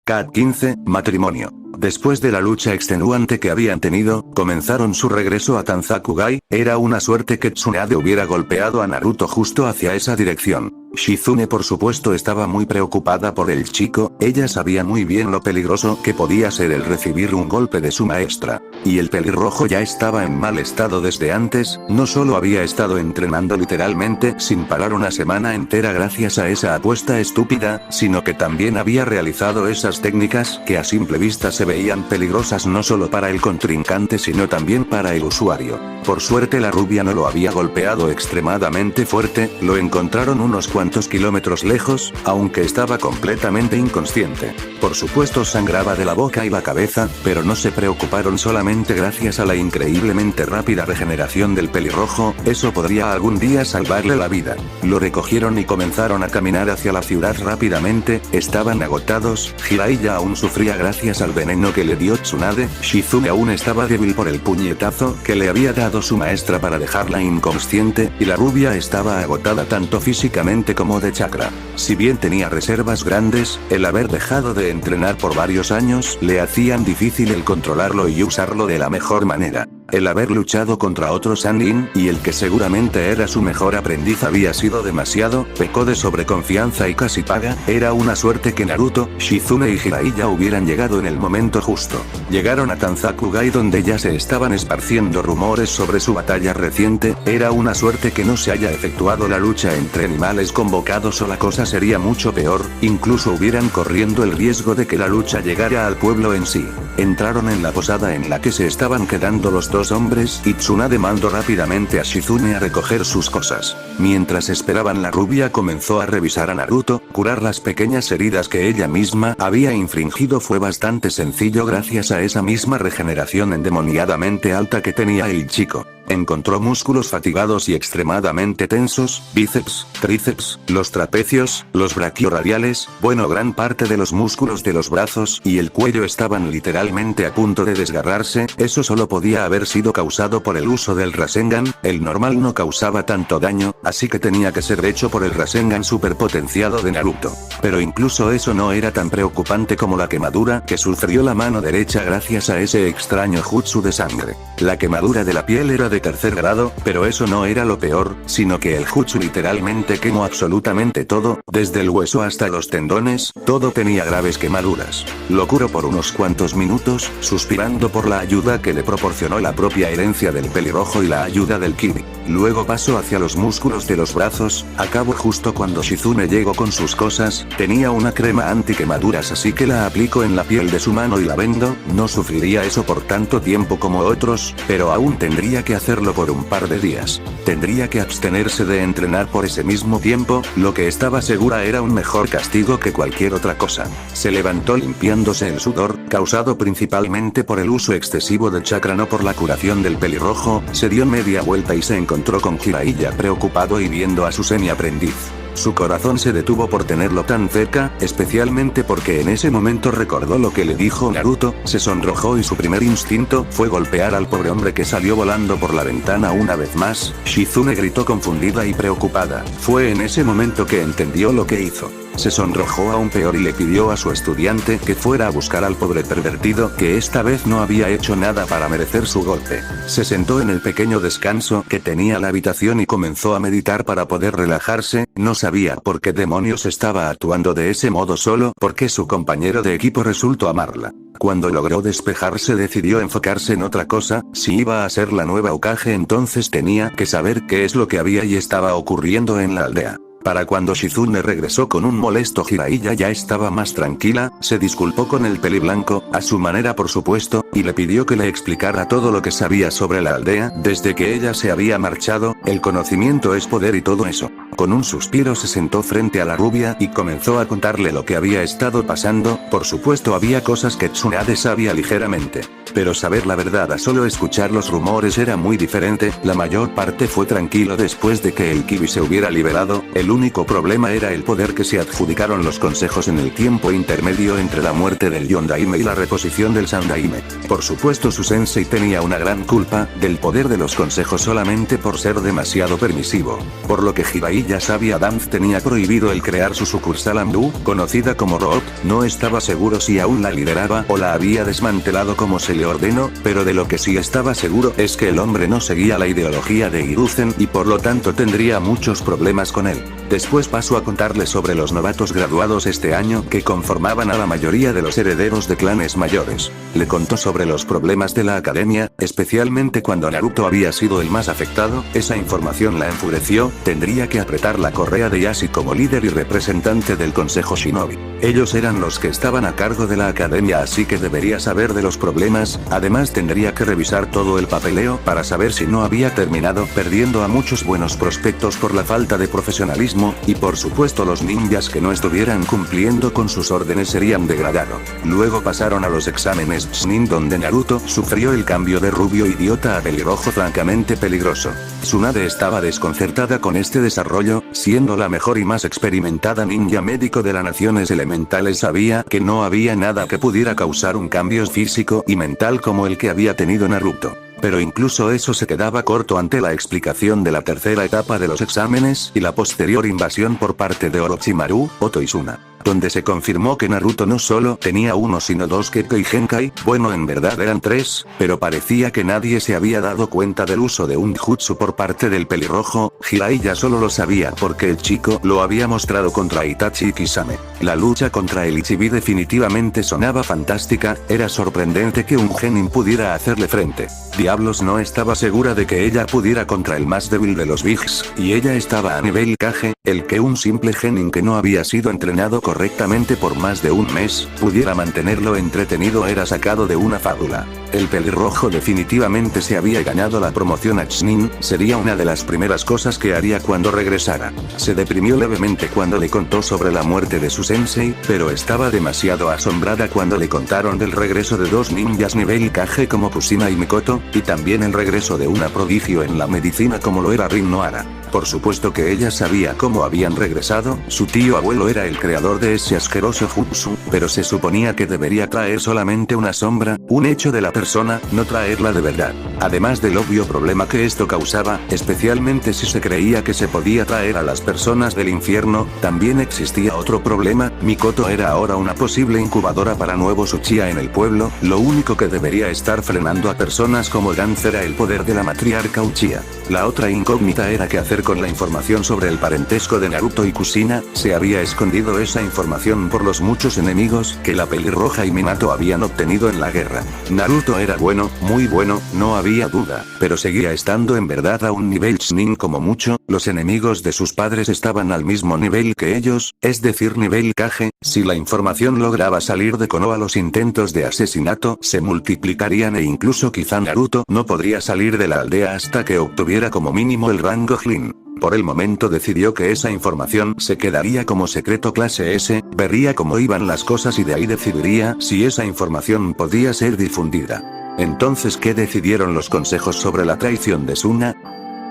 Cat 15, matrimonio. Después de la lucha extenuante que habían tenido, comenzaron su regreso a Tanzakugai. Era una suerte que Tsunade hubiera golpeado a Naruto justo hacia esa dirección. Shizune por supuesto estaba muy preocupada por el chico, ella sabía muy bien lo peligroso que podía ser el recibir un golpe de su maestra. Y el pelirrojo ya estaba en mal estado desde antes, no solo había estado entrenando literalmente sin parar una semana entera gracias a esa apuesta estúpida, sino que también había realizado esas técnicas que a simple vista se veían peligrosas no solo para el contrincante sino también para el usuario. Por suerte la rubia no lo había golpeado extremadamente fuerte, lo encontraron unos cuantos kilómetros lejos, aunque estaba completamente inconsciente. Por supuesto sangraba de la boca y la cabeza, pero no se preocuparon solamente gracias a la increíblemente rápida regeneración del pelirrojo, eso podría algún día salvarle la vida. Lo recogieron y comenzaron a caminar hacia la ciudad rápidamente, estaban agotados, Jiraiya aún sufría gracias al veneno que le dio Tsunade, Shizune aún estaba débil por el puñetazo que le había dado su maestra para dejarla inconsciente, y la rubia estaba agotada tanto físicamente como de chakra. Si bien tenía reservas grandes, el haber dejado de entrenar por varios años le hacían difícil el controlarlo y usarlo de la mejor manera. El haber luchado contra otro Sannin, y el que seguramente era su mejor aprendiz había sido demasiado, pecó de sobreconfianza y casi paga, era una suerte que Naruto, Shizune y Jiraiya hubieran llegado en el momento justo. Llegaron a Tanzakugai donde ya se estaban esparciendo rumores sobre su batalla reciente, era una suerte que no se haya efectuado la lucha entre animales convocados o la cosa sería mucho peor, incluso hubieran corriendo el riesgo de que la lucha llegara al pueblo en sí. Entraron en la posada en la que se estaban quedando los dos hombres y Tsunade mandó rápidamente a Shizune a recoger sus cosas. Mientras esperaban la rubia comenzó a revisar a Naruto, curar las pequeñas heridas que ella misma había infringido fue bastante sencillo gracias a esa misma regeneración endemoniadamente alta que tenía el chico. Encontró músculos fatigados y extremadamente tensos, bíceps, tríceps, los trapecios, los brachioradiales, bueno gran parte de los músculos de los brazos y el cuello estaban literalmente a punto de desgarrarse, eso solo podía haber sido causado por el uso del Rasengan, el normal no causaba tanto daño, así que tenía que ser hecho por el Rasengan superpotenciado de Naruto. Pero incluso eso no era tan preocupante como la quemadura que sufrió la mano derecha gracias a ese extraño jutsu de sangre. La quemadura de la piel era de tercer grado, pero eso no era lo peor, sino que el jutsu literalmente quemó absolutamente todo, desde el hueso hasta los tendones, todo tenía graves quemaduras. Lo curó por unos cuantos minutos, suspirando por la ayuda que le proporcionó la propia herencia del pelirrojo y la ayuda del Kibi. Luego pasó hacia los músculos de los brazos, acabó justo cuando Shizune llegó con sus cosas, tenía una crema anti-quemaduras así que la aplicó en la piel de su mano y la vendó, no sufriría eso por tanto tiempo como otros, pero aún tendría que hacerlo por un par de días. Tendría que abstenerse de entrenar por ese mismo tiempo, lo que estaba segura era un mejor castigo que cualquier otra cosa. Se levantó limpiándose el sudor, causado principalmente por el uso excesivo de chakra no por la curación del pelirrojo, se dio media vuelta y se encontró con Jiraiya preocupado y viendo a su semi-aprendiz. Su corazón se detuvo por tenerlo tan cerca, especialmente porque en ese momento recordó lo que le dijo Naruto, se sonrojó y su primer instinto fue golpear al pobre hombre que salió volando por la ventana una vez más. Shizune gritó confundida y preocupada, fue en ese momento que entendió lo que hizo. Se sonrojó aún peor y le pidió a su estudiante que fuera a buscar al pobre pervertido que esta vez no había hecho nada para merecer su golpe. Se sentó en el pequeño descanso que tenía la habitación y comenzó a meditar para poder relajarse, no sabía por qué demonios estaba actuando de ese modo solo porque su compañero de equipo resultó amarla. Cuando logró despejarse decidió enfocarse en otra cosa, si iba a ser la nueva Hokage entonces tenía que saber qué es lo que había y estaba ocurriendo en la aldea. Para cuando Shizune regresó con un molesto Jiraiya ya estaba más tranquila, se disculpó con el peliblanco, a su manera por supuesto, y le pidió que le explicara todo lo que sabía sobre la aldea, desde que ella se había marchado, el conocimiento es poder y todo eso. Con un suspiro se sentó frente a la rubia y comenzó a contarle lo que había estado pasando, por supuesto había cosas que Tsunade sabía ligeramente. Pero saber la verdad a solo escuchar los rumores era muy diferente. La mayor parte fue tranquilo después de que el Kibi se hubiera liberado. El único problema era el poder que se adjudicaron los consejos en el tiempo intermedio entre la muerte del Yondaime y la reposición del Sandaime. Por supuesto su sensei tenía una gran culpa del poder de los consejos solamente por ser demasiado permisivo. Por lo que Jiraiya sabia Danz tenía prohibido el crear su sucursal Andu, conocida como Root. No estaba seguro si aún la lideraba o la había desmantelado como se le ordenó, pero de lo que sí estaba seguro es que el hombre no seguía la ideología de Hiruzen y por lo tanto tendría muchos problemas con él. Después pasó a contarle sobre los novatos graduados este año que conformaban a la mayoría de los herederos de clanes mayores. Le contó sobre los problemas de la academia, especialmente cuando Naruto había sido el más afectado. Esa información la enfureció. Tendría que apretar la correa de Yashi como líder y representante del Consejo Shinobi. Ellos eran los que estaban a cargo de la academia, así que debería saber de los problemas. Además tendría que revisar todo el papeleo para saber si no había terminado perdiendo a muchos buenos prospectos por la falta de profesionalismo, y por supuesto los ninjas que no estuvieran cumpliendo con sus órdenes serían degradados. Luego pasaron a los exámenes Chunin, donde Naruto sufrió el cambio de rubio idiota a pelirrojo francamente peligroso. Tsunade estaba desconcertada con este desarrollo, siendo la mejor y más experimentada ninja médico de las naciones elementales. Sabía que no había nada que pudiera causar un cambio físico y mental como el que había tenido Naruto. Pero incluso eso se quedaba corto ante la explicación de la tercera etapa de los exámenes y la posterior invasión por parte de Orochimaru, Oto y Suna, donde se confirmó que Naruto no solo tenía uno sino dos Kekkei Genkai. Bueno, en verdad eran tres, pero parecía que nadie se había dado cuenta del uso de un jutsu por parte del pelirrojo. Jiraiya solo lo sabía porque el chico lo había mostrado contra Itachi y Kisame. La lucha contra el Ichibi definitivamente sonaba fantástica. Era sorprendente que un genin pudiera hacerle frente. Diablos, no estaba segura de que ella pudiera contra el más débil de los Bigs, y ella estaba a nivel Kage, el que un simple genin que no había sido entrenado correctamente por más de un mes pudiera mantenerlo entretenido era sacado de una fábula. El pelirrojo definitivamente se había ganado la promoción a Chunin. Sería una de las primeras cosas que haría cuando regresara. Se deprimió levemente cuando le contó sobre la muerte de su sensei, pero estaba demasiado asombrada cuando le contaron del regreso de dos ninjas nivel Kage como Kushina y Mikoto, y también el regreso de una prodigio en la medicina como lo era Rin Nohara. Por supuesto que ella sabía cómo habían regresado. Su tío abuelo era el creador de ese asqueroso jutsu, pero se suponía que debería traer solamente una sombra, un hecho de la persona, no traerla de verdad. Además del obvio problema que esto causaba, especialmente si se creía que se podía traer a las personas del infierno, también existía otro problema. Mikoto era ahora una posible incubadora para nuevos Uchiha en el pueblo. Lo único que debería estar frenando a personas como Danz era el poder de la matriarca Uchiha. La otra incógnita era qué hacer con la información sobre el parentesco de Naruto y Kushina. Se había escondido esa información por los muchos enemigos que la pelirroja y Minato habían obtenido en la guerra. Naruto era bueno, muy bueno, no había duda, pero seguía estando en verdad a un nivel Chunin como mucho. Los enemigos de sus padres estaban al mismo nivel que ellos, es decir nivel Kage. Si la información lograba salir de Konoha, los intentos de asesinato se multiplicarían e incluso quizá Naruto no podría salir de la aldea hasta que obtuviera como mínimo el rango Jin. Por el momento decidió que esa información se quedaría como secreto clase S, vería cómo iban las cosas y de ahí decidiría si esa información podía ser difundida. Entonces, ¿qué decidieron los consejos sobre la traición de Suna?,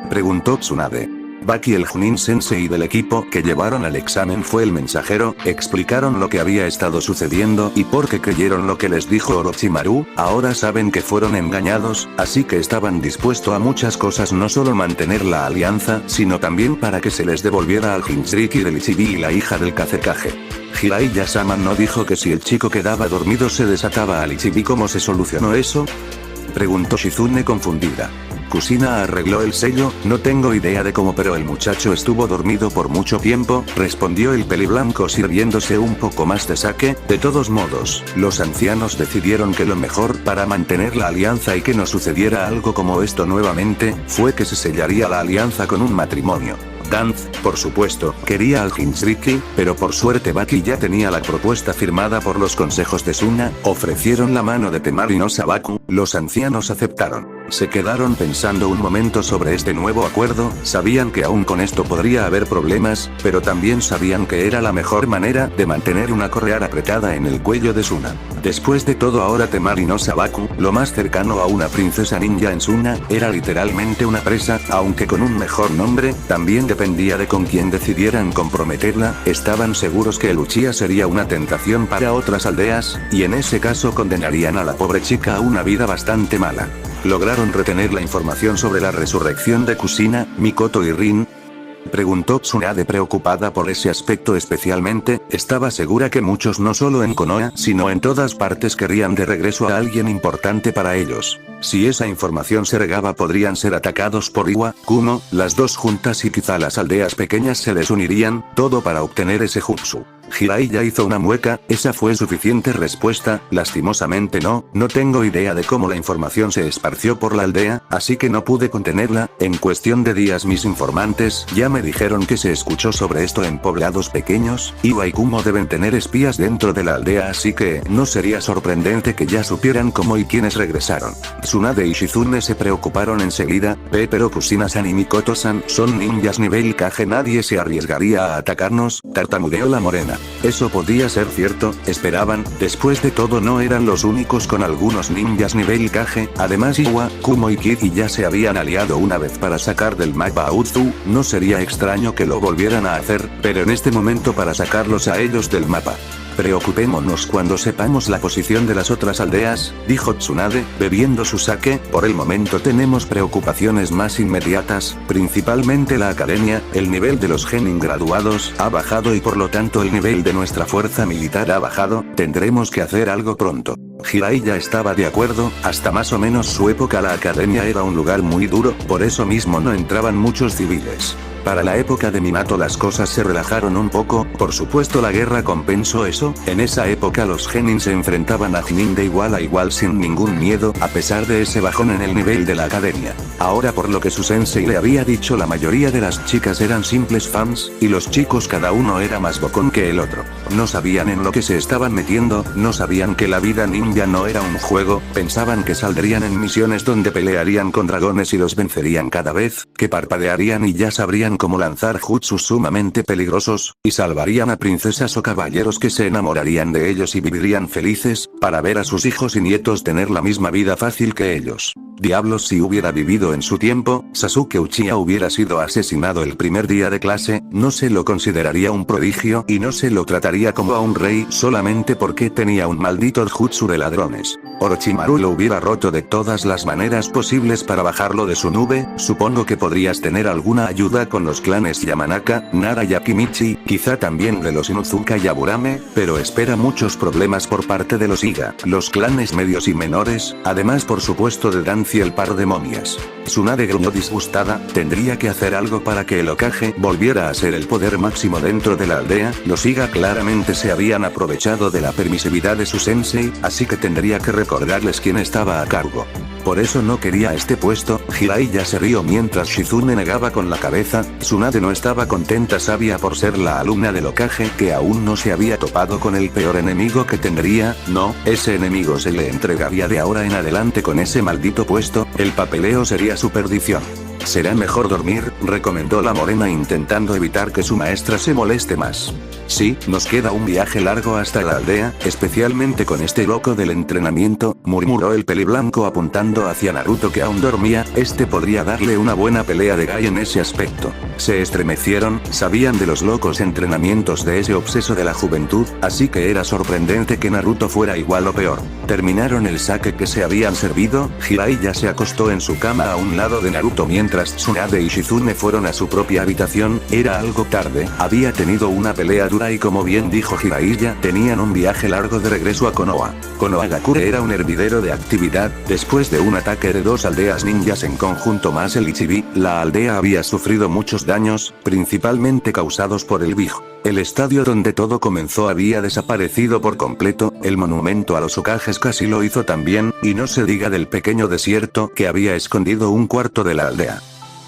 preguntó Tsunade. Baki, el Chunin Sensei del equipo que llevaron al examen, fue el mensajero. Explicaron lo que había estado sucediendo y por qué creyeron lo que les dijo Orochimaru. Ahora saben que fueron engañados, así que estaban dispuestos a muchas cosas, no solo mantener la alianza, sino también para que se les devolviera al Jinchuriki del Ichibi y la hija del Kazekage. Jiraiya-sama no dijo que si el chico quedaba dormido se desataba al Ichibi. ¿Cómo se solucionó eso?, preguntó Shizune confundida. Kushina arregló el sello, no tengo idea de cómo, pero el muchacho estuvo dormido por mucho tiempo, respondió el peliblanco sirviéndose un poco más de sake. De todos modos, los ancianos decidieron que lo mejor para mantener la alianza y que no sucediera algo como esto nuevamente, fue que se sellaría la alianza con un matrimonio. Danz, por supuesto, quería al Jinchuriki, pero por suerte Baki ya tenía la propuesta firmada por los consejos de Suna. Ofrecieron la mano de Temari no Sabaku, los ancianos aceptaron. Se quedaron pensando un momento sobre este nuevo acuerdo, sabían que aún con esto podría haber problemas, pero también sabían que era la mejor manera de mantener una correa apretada en el cuello de Suna. Después de todo ahora Temari no Sabaku, lo más cercano a una princesa ninja en Suna, era literalmente una presa, aunque con un mejor nombre, también dependía de con quién decidieran comprometerla, estaban seguros que el Uchiha sería una tentación para otras aldeas, y en ese caso condenarían a la pobre chica a una vida bastante mala. ¿Lograron retener la información sobre la resurrección de Kusina, Mikoto y Rin? Preguntó Tsunade preocupada por ese aspecto especialmente, estaba segura que muchos no solo en Konoha, sino en todas partes querrían de regreso a alguien importante para ellos. Si esa información se regaba podrían ser atacados por Iwa, Kumo, las dos juntas y quizá las aldeas pequeñas se les unirían, todo para obtener ese jutsu. Jiraiya hizo una mueca, esa fue suficiente respuesta, lastimosamente no tengo idea de cómo la información se esparció por la aldea, así que no pude contenerla, en cuestión de días mis informantes ya me dijeron que se escuchó sobre esto en poblados pequeños, Iwa y Kumo deben tener espías dentro de la aldea así que no sería sorprendente que ya supieran cómo y quiénes regresaron. Tsunade y Shizune se preocuparon enseguida, pero Kusina-san y Mikoto-san son ninjas nivel Kage, nadie se arriesgaría a atacarnos, tartamudeó la morena. Eso podía ser cierto, esperaban, después de todo no eran los únicos con algunos ninjas nivel Kage, además Iwa, Kumo y Kid ya se habían aliado una vez para sacar del mapa a Uzu, no sería extraño que lo volvieran a hacer, pero en este momento para sacarlos a ellos del mapa. Preocupémonos cuando sepamos la posición de las otras aldeas, dijo Tsunade, bebiendo su sake, por el momento tenemos preocupaciones más inmediatas, principalmente la academia, el nivel de los genin graduados ha bajado y por lo tanto el nivel de nuestra fuerza militar ha bajado, tendremos que hacer algo pronto. Jiraiya estaba de acuerdo, hasta más o menos su época la academia era un lugar muy duro, por eso mismo no entraban muchos civiles. Para la época de Minato las cosas se relajaron un poco, por supuesto la guerra compensó eso, en esa época los genin se enfrentaban a Chunin de igual a igual sin ningún miedo, a pesar de ese bajón en el nivel de la academia. Ahora por lo que su sensei le había dicho la mayoría de las chicas eran simples fans, y los chicos cada uno era más bocón que el otro. No sabían en lo que se estaban metiendo, no sabían que la vida ninja no era un juego, pensaban que saldrían en misiones donde pelearían con dragones y los vencerían cada vez, que parpadearían y ya sabrían cómo lanzar jutsus sumamente peligrosos, y salvarían a princesas o caballeros que se enamorarían de ellos y vivirían felices, para ver a sus hijos y nietos tener la misma vida fácil que ellos. Diablos, si hubiera vivido en su tiempo, Sasuke Uchiha hubiera sido asesinado el primer día de clase, no se lo consideraría un prodigio y no se lo trataría como a un rey solamente porque tenía un maldito jutsu de ladrones. Orochimaru lo hubiera roto de todas las maneras posibles para bajarlo de su nube, supongo que podrías tener alguna ayuda con los clanes Yamanaka, Nara y Akimichi, quizá también de los Inuzuka y Aburame, pero espera muchos problemas por parte de los Iga, los clanes medios y menores, además por supuesto de Danzo y el par de momias. Tsunade gruñó disgustada, tendría que hacer algo para que el Hokage volviera a ser el poder máximo dentro de la aldea, los Iga claramente se habían aprovechado de la permisividad de su sensei, así que tendría que recordarles quién estaba a cargo. Por eso no quería este puesto, Jiraiya se rió mientras Shizune negaba con la cabeza, Tsunade no estaba contenta sabia por ser la alumna del Hokage que aún no se había topado con el peor enemigo que tendría, no, ese enemigo se le entregaría de ahora en adelante con ese maldito puesto, el papeleo sería su perdición. Será mejor dormir, recomendó la morena intentando evitar que su maestra se moleste más. Sí, nos queda un viaje largo hasta la aldea, especialmente con este loco del entrenamiento, murmuró el peliblanco apuntando hacia Naruto que aún dormía, este podría darle una buena pelea de Gai en ese aspecto. Se estremecieron, sabían de los locos entrenamientos de ese obseso de la juventud, así que era sorprendente que Naruto fuera igual o peor. Terminaron el sake que se habían servido, Jiraiya se acostó en su cama a un lado de Naruto mientras Tsunade y Shizune fueron a su propia habitación, era algo tarde, había tenido una pelea dura y como bien dijo Jiraiya, tenían un viaje largo de regreso a Konoha. Konohagakure era un hervidero de actividad, después de un ataque de dos aldeas ninjas en conjunto más el Ichibi, la aldea había sufrido muchos daños, principalmente causados por el Big. El estadio donde todo comenzó había desaparecido por completo, el monumento a los Hokages casi lo hizo también, y no se diga del pequeño desierto que había escondido un cuarto de la aldea.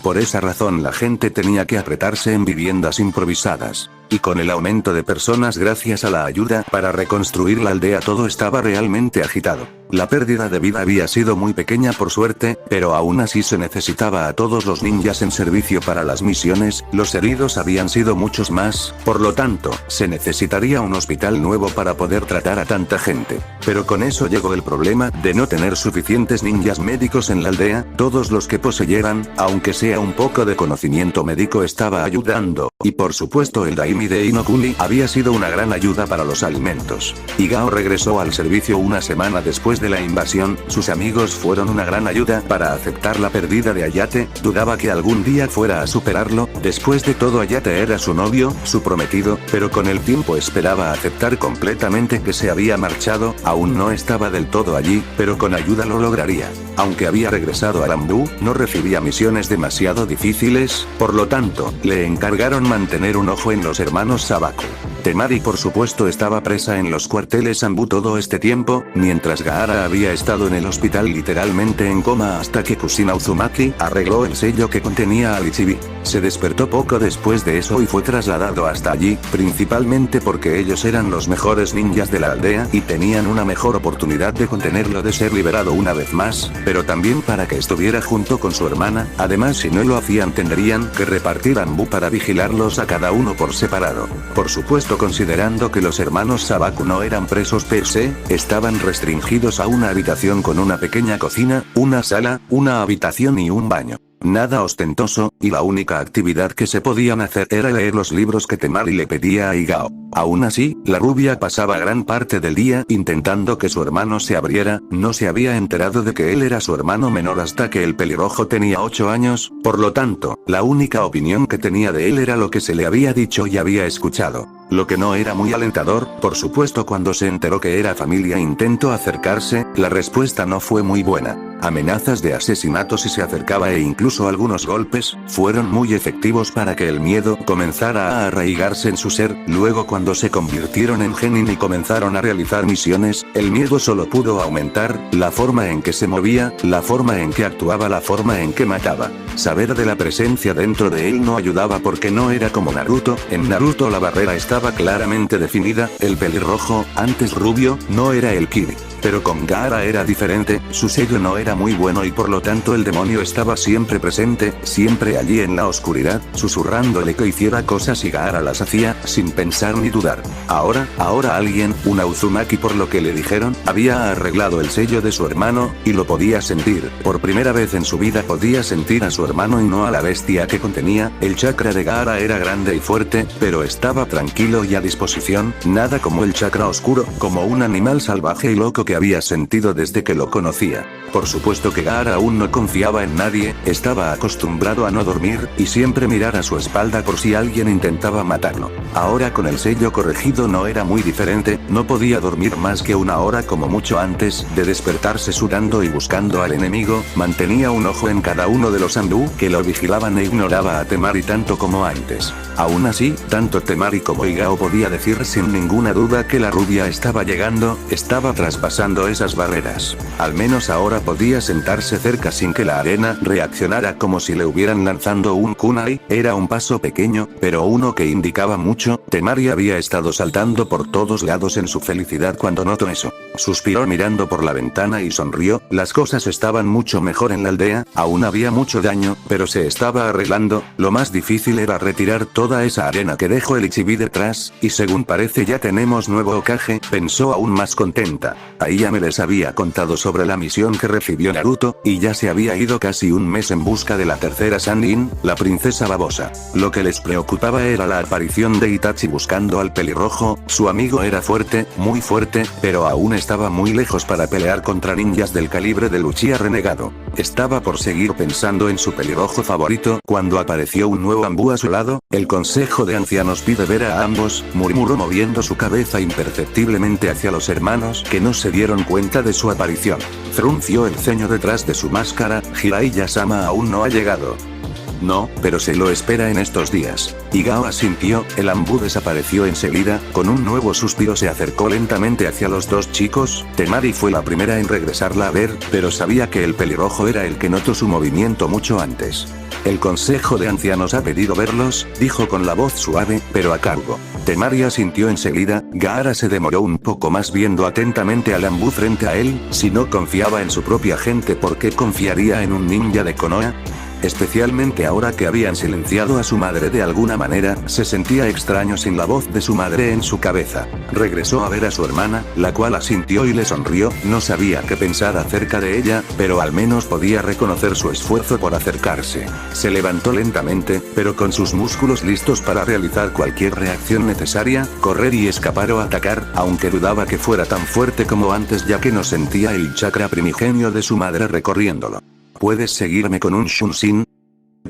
Por esa razón la gente tenía que apretarse en viviendas improvisadas. y con el aumento de personas gracias a la ayuda para reconstruir la aldea todo estaba realmente agitado. La pérdida de vida había sido muy pequeña por suerte, pero aún así se necesitaba a todos los ninjas en servicio para las misiones, los heridos habían sido muchos más, por lo tanto, se necesitaría un hospital nuevo para poder tratar a tanta gente. Pero con eso llegó el problema de no tener suficientes ninjas médicos en la aldea, todos los que poseyeran, aunque sea un poco de conocimiento médico estaba ayudando, y por supuesto el Daimi de Inokuni había sido una gran ayuda para los alimentos. Higao regresó al servicio una semana después de la invasión, sus amigos fueron una gran ayuda para aceptar la pérdida de Ayate, dudaba que algún día fuera a superarlo, después de todo Ayate era su novio, su prometido, pero con el tiempo esperaba aceptar completamente que se había marchado, aún no estaba del todo allí, pero con ayuda lo lograría. Aunque había regresado a Ranbu, no recibía misiones demasiado difíciles, por lo tanto, le encargaron mantener un ojo en los hermanos Sabaku. Temari por supuesto estaba presa en los cuarteles Anbu todo este tiempo, mientras Gaara había estado en el hospital literalmente en coma hasta que Kusina Uzumaki arregló el sello que contenía al Ichibi. Se despertó poco después de eso y fue trasladado hasta allí, principalmente porque ellos eran los mejores ninjas de la aldea y tenían una mejor oportunidad de contenerlo de ser liberado una vez más, pero también para que estuviera junto con su hermana, además si no lo hacían tendrían que repartir Anbu para vigilarlos a cada uno por separado. Por supuesto considerando que los hermanos Sabaku no eran presos per se, estaban restringidos a una habitación con una pequeña cocina, una sala, una habitación y un baño. Nada ostentoso, y la única actividad que se podían hacer era leer los libros que Temari le pedía a Higao. Aún así, la rubia pasaba gran parte del día intentando que su hermano se abriera, no se había enterado de que él era su hermano menor hasta que el pelirrojo tenía 8 años, por lo tanto, la única opinión que tenía de él era lo que se le había dicho y había escuchado. Lo que no era muy alentador, por supuesto cuando se enteró que era familia intentó acercarse, la respuesta no fue muy buena. Amenazas de asesinato si se acercaba e incluso algunos golpes, fueron muy efectivos para que el miedo comenzara a arraigarse en su ser, luego cuando se convirtieron en genin y comenzaron a realizar misiones, el miedo solo pudo aumentar, la forma en que se movía, la forma en que actuaba, la forma en que mataba. Saber de la presencia dentro de él no ayudaba porque no era como Naruto, en Naruto la barrera estaba claramente definida, el pelirrojo, antes rubio, no era el Kiri. Pero con Gaara era diferente, su sello no era muy bueno y por lo tanto el demonio estaba siempre presente, siempre allí en la oscuridad, susurrándole que hiciera cosas y Gaara las hacía, sin pensar ni dudar. Ahora alguien, una Uzumaki por lo que le dijeron, había arreglado el sello de su hermano, y lo podía sentir, por primera vez en su vida podía sentir a su hermano y no a la bestia que contenía, el chakra de Gaara era grande y fuerte, pero estaba tranquilo y a disposición, nada como el chakra oscuro, como un animal salvaje y loco que había sentido desde que lo conocía. Por supuesto que Gaara aún no confiaba en nadie, estaba acostumbrado a no dormir, y siempre mirar a su espalda por si alguien intentaba matarlo. Ahora con el sello corregido no era muy diferente, no podía dormir más que una hora como mucho antes de despertarse sudando y buscando al enemigo, mantenía un ojo en cada uno de los Anbu que lo vigilaban e ignoraba a Temari tanto como antes. Aún así, tanto Temari como Higao podía decir sin ninguna duda que la rubia estaba llegando, estaba traspasando esas barreras. Al menos ahora podía sentarse cerca sin que la arena reaccionara como si le hubieran lanzando un kunai, era un paso pequeño, pero uno que indicaba mucho. Temari había estado saltando por todos lados en su felicidad cuando notó eso. Suspiró mirando por la ventana y sonrió, las cosas estaban mucho mejor en la aldea, aún había mucho daño, pero se estaba arreglando, lo más difícil era retirar toda esa arena que dejó el Ichibi detrás, y según parece ya tenemos nuevo Hokage, pensó aún más contenta. Ahí ya me les había contado sobre la misión que recibió Naruto, y ya se había ido casi un mes en busca de la tercera Sannin, la princesa babosa. Lo que les preocupaba era la aparición de Itachi buscando al pelirrojo, su amigo era fuerte, muy fuerte, pero aún estaba muy lejos para pelear contra ninjas del calibre del Uchiha renegado. Estaba por seguir pensando en su pelirrojo favorito, cuando apareció un nuevo Anbu a su lado, el consejo de ancianos pide ver a ambos, murmuró moviendo su cabeza imperceptiblemente hacia los hermanos que no se dieron cuenta de su aparición. Frunció el ceño detrás de su máscara, Jiraiya-sama aún no ha llegado. No, pero se lo espera en estos días. Y Gao asintió, el ambú desapareció enseguida, con un nuevo suspiro se acercó lentamente hacia los dos chicos, Temari fue la primera en regresarla a ver, pero sabía que el pelirrojo era el que notó su movimiento mucho antes. El consejo de ancianos ha pedido verlos, dijo con la voz suave, pero a cargo. Temari asintió enseguida, Gaara se demoró un poco más viendo atentamente al ambú frente a él, si no confiaba en su propia gente ¿por qué confiaría en un ninja de Konoha? Especialmente ahora que habían silenciado a su madre de alguna manera, se sentía extraño sin la voz de su madre en su cabeza. Regresó a ver a su hermana, la cual asintió y le sonrió, no sabía qué pensar acerca de ella, pero al menos podía reconocer su esfuerzo por acercarse. Se levantó lentamente, pero con sus músculos listos para realizar cualquier reacción necesaria, correr y escapar o atacar, aunque dudaba que fuera tan fuerte como antes ya que no sentía el chakra primigenio de su madre recorriéndolo. ¿Puedes seguirme con un Shunshin?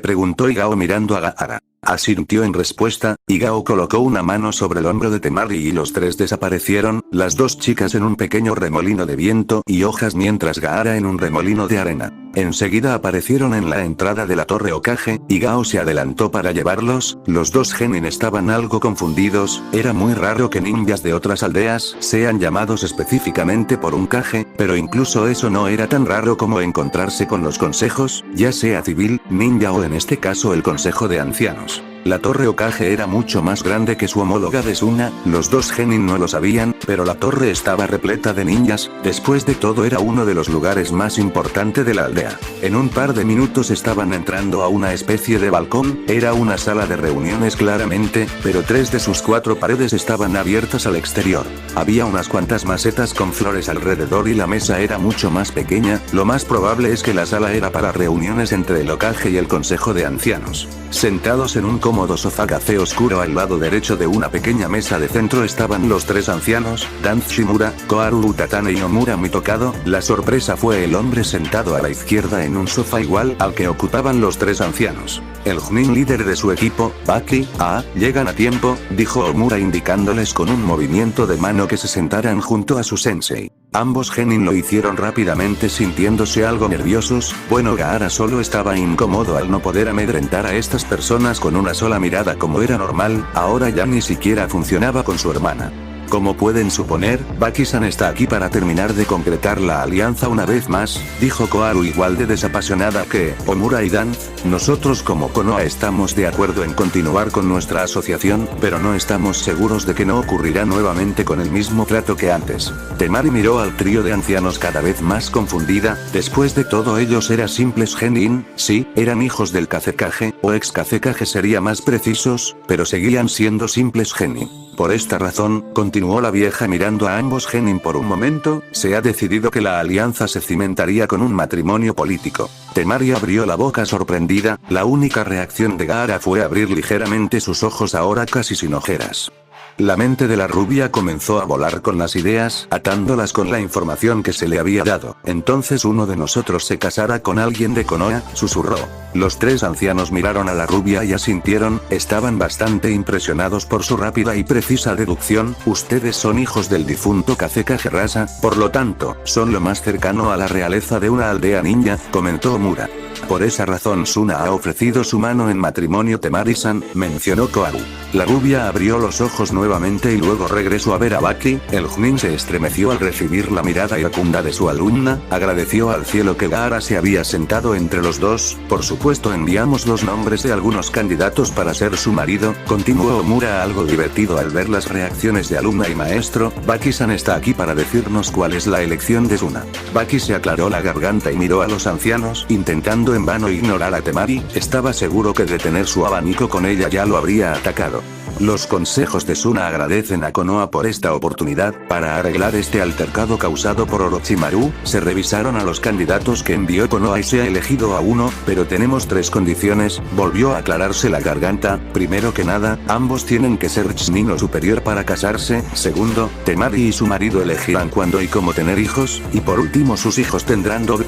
Preguntó Igao mirando a Gaara. Asintió en respuesta, y Gao colocó una mano sobre el hombro de Temari y los tres desaparecieron, las dos chicas en un pequeño remolino de viento y hojas mientras Gaara en un remolino de arena. Enseguida aparecieron en la entrada de la torre Hokage, y Gao se adelantó para llevarlos, los dos genin estaban algo confundidos, era muy raro que ninjas de otras aldeas sean llamados específicamente por un Kage, pero incluso eso no era tan raro como encontrarse con los consejos, ya sea civil, ninja o en este caso el consejo de ancianos. La torre Hokage era mucho más grande que su homóloga de Suna, los dos genin no lo sabían, pero la torre estaba repleta de ninjas, después de todo era uno de los lugares más importantes de la aldea. En un par de minutos estaban entrando a una especie de balcón, era una sala de reuniones claramente, pero 3 de sus 4 paredes estaban abiertas al exterior. Había unas cuantas macetas con flores alrededor y la mesa era mucho más pequeña, lo más probable es que la sala era para reuniones entre el Hokage y el consejo de ancianos. Sentados en un cómodo sofá café oscuro al lado derecho de una pequeña mesa de centro estaban los 3 ancianos, Danzo Shimura, Koharu Utatane y Omura Mitokado, la sorpresa fue el hombre sentado a la izquierda en un sofá igual al que ocupaban los 3 ancianos. El Junin líder de su equipo, Baki, llegan a tiempo, dijo Omura indicándoles con un movimiento de mano que se sentaran junto a su sensei. Ambos genin lo hicieron rápidamente sintiéndose algo nerviosos, bueno Gaara solo estaba incómodo al no poder amedrentar a estas personas con una sola mirada como era normal, ahora ya ni siquiera funcionaba con su hermana. Como pueden suponer, Baki-san está aquí para terminar de concretar la alianza una vez más, dijo Koharu igual de desapasionada que Omura y Danzo. Nosotros como Konoha estamos de acuerdo en continuar con nuestra asociación, pero no estamos seguros de que no ocurrirá nuevamente con el mismo trato que antes. Temari miró al trío de ancianos cada vez más confundida, después de todo ellos eran simples genin, sí, eran hijos del Kazekage, o ex Kazekage sería más precisos, pero seguían siendo simples genin. Por esta razón, continuó la vieja mirando a ambos genin por un momento, se ha decidido que la alianza se cimentaría con un matrimonio político. Temari abrió la boca sorprendida, la única reacción de Gaara fue abrir ligeramente sus ojos ahora casi sin ojeras. La mente de la rubia comenzó a volar con las ideas, atándolas con la información que se le había dado. Entonces uno de nosotros se casará con alguien de Konoha, susurró. Los 3 ancianos miraron a la rubia y asintieron, estaban bastante impresionados por su rápida y precisa deducción, ustedes son hijos del difunto Kazekage Rasa, por lo tanto, son lo más cercano a la realeza de una aldea ninja, comentó Omura. Por esa razón Suna ha ofrecido su mano en matrimonio Temari-san, mencionó Koharu. La rubia abrió los ojos nuevamente y luego regresó a ver a Baki, el Junin se estremeció al recibir la mirada iracunda de su alumna, agradeció al cielo que Gaara se había sentado entre los dos, por supuesto enviamos los nombres de algunos candidatos para ser su marido, continuó Omura algo divertido al ver las reacciones de alumna y maestro, Baki-san está aquí para decirnos cuál es la elección de Suna. Baki se aclaró la garganta y miró a los ancianos intentando en vano ignorar a Temari, estaba seguro que de tener su abanico con ella ya lo habría atacado. Los consejos de Suna agradecen a Konoha por esta oportunidad, para arreglar este altercado causado por Orochimaru, se revisaron a los candidatos que envió Konoha y se ha elegido a uno, pero tenemos 3 condiciones, volvió a aclararse la garganta, primero que nada, ambos tienen que ser Chunin o superior para casarse, segundo, Temari y su marido elegirán cuándo y cómo tener hijos, y por último sus hijos tendrán doble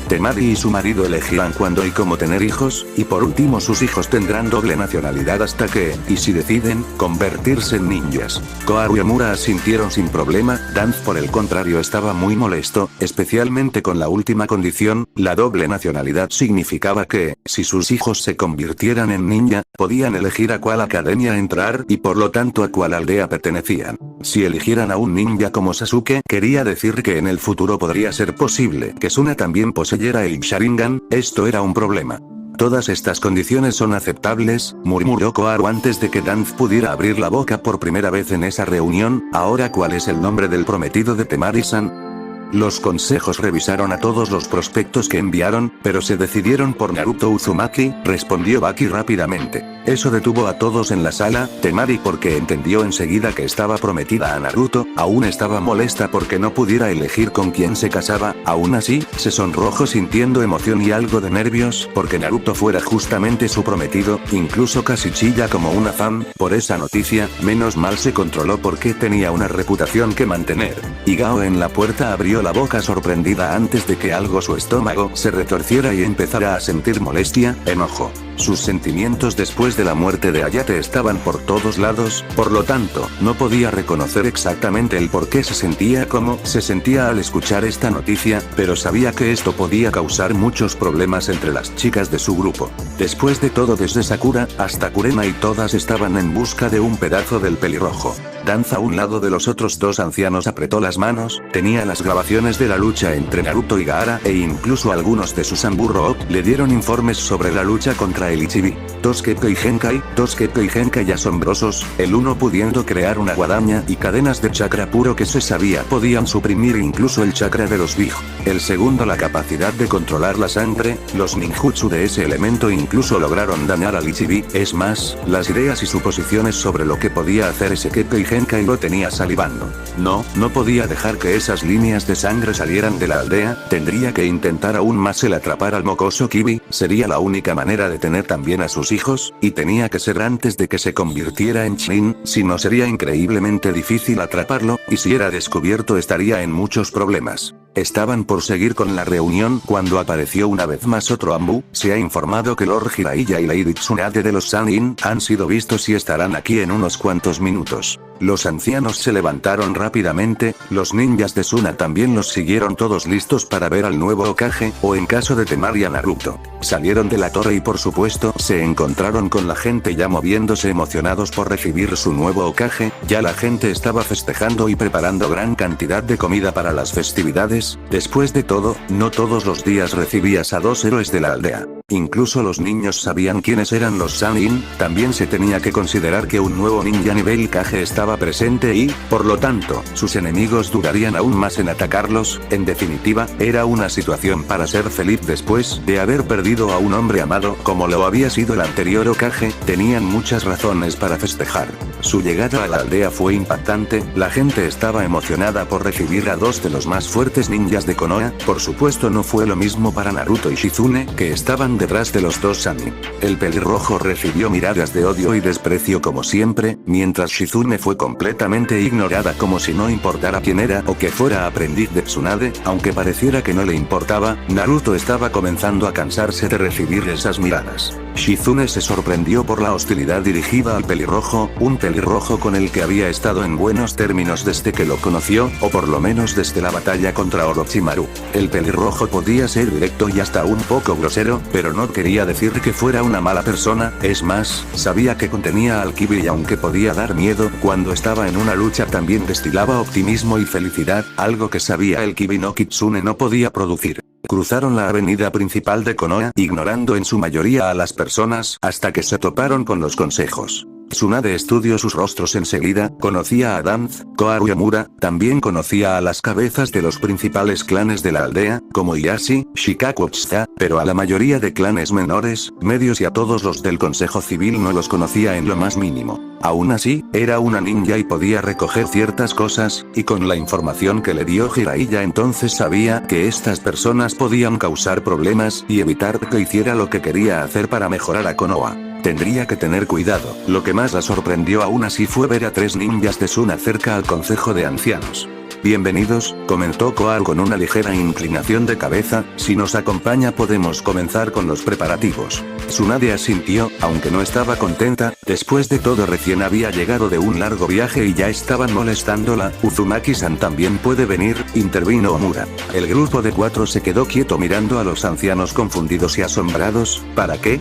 Temari y su marido elegirán cuándo y cómo tener hijos, y por último sus hijos tendrán doble nacionalidad hasta que, y si deciden, convertirse en ninjas. Koharu y Amura asintieron sin problema. Danz por el contrario estaba muy molesto, especialmente con la última condición. La doble nacionalidad significaba que, si sus hijos se convirtieran en ninja, podían elegir a cuál academia entrar y por lo tanto a cuál aldea pertenecían. Si eligieran a un ninja como Sasuke, quería decir que en el futuro podría ser posible que Suna también poseyera el Sharingan. Esto era un problema. Todas estas condiciones son aceptables, murmuró Koharu antes de que Danz pudiera abrir la boca por primera vez en esa reunión. Ahora, ¿cuál es el nombre del prometido de Temari-san? Los consejos revisaron a todos los prospectos que enviaron, pero se decidieron por Naruto Uzumaki, respondió Baki rápidamente. Eso detuvo a todos en la sala. Temari, porque entendió enseguida que estaba prometida a Naruto, aún estaba molesta porque no pudiera elegir con quién se casaba. Aún así, se sonrojó sintiendo emoción y algo de nervios porque Naruto fuera justamente su prometido, incluso casi chilla como una fan por esa noticia. Menos mal se controló porque tenía una reputación que mantener. Higao en la puerta abrió la boca sorprendida antes de que algo su estómago se retorciera y empezara a sentir molestia, enojo. Sus sentimientos después de la muerte de Hayate estaban por todos lados, por lo tanto, no podía reconocer exactamente el por qué se sentía como se sentía al escuchar esta noticia, pero sabía que esto podía causar muchos problemas entre las chicas de su grupo. Después de todo, desde Sakura hasta Kurena y todas estaban en busca de un pedazo del pelirrojo. Danza a un lado de los otros dos ancianos apretó las manos, tenía las grabaciones de la lucha entre Naruto y Gaara e incluso algunos de sus Sanburro le dieron informes sobre la lucha contra el Ichibi. Toshiko y Genkai asombrosos, el uno pudiendo crear una guadaña y cadenas de chakra puro que se sabía podían suprimir incluso el chakra de los Big. El segundo la capacidad de controlar la sangre, los ninjutsu de ese elemento incluso lograron dañar al Ichibi, es más, las ideas y suposiciones sobre lo que podía hacer ese Kekko y Genkai lo tenía salivando. No podía dejar que esas líneas de sangre salieran de la aldea, tendría que intentar aún más el atrapar al mocoso Kibi, sería la única manera de tener también a sus hijos, y tenía que ser antes de que se convirtiera en Chunin, si no sería increíblemente difícil atraparlo, y si era descubierto estaría en muchos problemas. Estaban por seguir con la reunión cuando apareció una vez más otro Anbu. Se ha informado que Lord Jiraiya y Lady Tsunade de los Sannin han sido vistos y estarán aquí en unos cuantos minutos. Los ancianos se levantaron rápidamente, los ninjas de Suna también los siguieron todos listos para ver al nuevo Hokage, o en caso de Temari a Naruto. Salieron de la torre y por supuesto se encontraron con la gente ya moviéndose emocionados por recibir su nuevo Hokage. Ya la gente estaba festejando y preparando gran cantidad de comida para las festividades. Después de todo, no todos los días recibías a dos héroes de la aldea. Incluso los niños sabían quiénes eran los Sannin. También se tenía que considerar que un nuevo ninja nivel Kage estaba presente y, por lo tanto, sus enemigos dudarían aún más en atacarlos. En definitiva, era una situación para ser feliz después de haber perdido a un hombre amado como lo había sido el anterior Hokage. Tenían muchas razones para festejar. Su llegada a la aldea fue impactante, la gente estaba emocionada por recibir a dos de los más fuertes ninjas de Konoha. Por supuesto no fue lo mismo para Naruto y Shizune, que estaban detrás de los dos Sannin. El pelirrojo recibió miradas de odio y desprecio como siempre, mientras Shizune fue completamente ignorada como si no importara quién era o que fuera aprendiz de Tsunade. Aunque pareciera que no le importaba, Naruto estaba comenzando a cansarse de recibir esas miradas. Shizune se sorprendió por la hostilidad dirigida al pelirrojo, un pelirrojo con el que había estado en buenos términos desde que lo conoció, o por lo menos desde la batalla contra Orochimaru. El pelirrojo podía ser directo y hasta un poco grosero, pero no quería decir que fuera una mala persona. Es más, sabía que contenía al Kibi y aunque podía dar miedo, cuando estaba en una lucha también destilaba optimismo y felicidad, algo que sabía el Kibi no Kitsune no podía producir. Cruzaron la avenida principal de Konoha, ignorando en su mayoría a las personas, hasta que se toparon con los consejos. Tsunade estudió sus rostros enseguida, conocía a Danz, Koharu y Amura, también conocía a las cabezas de los principales clanes de la aldea, como Ieyasu, Shikaku Uchiha, pero a la mayoría de clanes menores, medios y a todos los del Consejo Civil no los conocía en lo más mínimo. Aún así, era una ninja y podía recoger ciertas cosas, y con la información que le dio Jiraiya entonces sabía que estas personas podían causar problemas y evitar que hiciera lo que quería hacer para mejorar a Konoha. Tendría que tener cuidado. Lo que más la sorprendió aún así fue ver a tres ninjas de Suna cerca al Consejo de Ancianos. Bienvenidos, comentó Koaru con una ligera inclinación de cabeza, si nos acompaña podemos comenzar con los preparativos. Tsunade asintió, aunque no estaba contenta, después de todo recién había llegado de un largo viaje y ya estaban molestándola. Uzumaki-san también puede venir, intervino Omura. El grupo de 4 se quedó quieto mirando a los ancianos confundidos y asombrados. ¿Para qué?,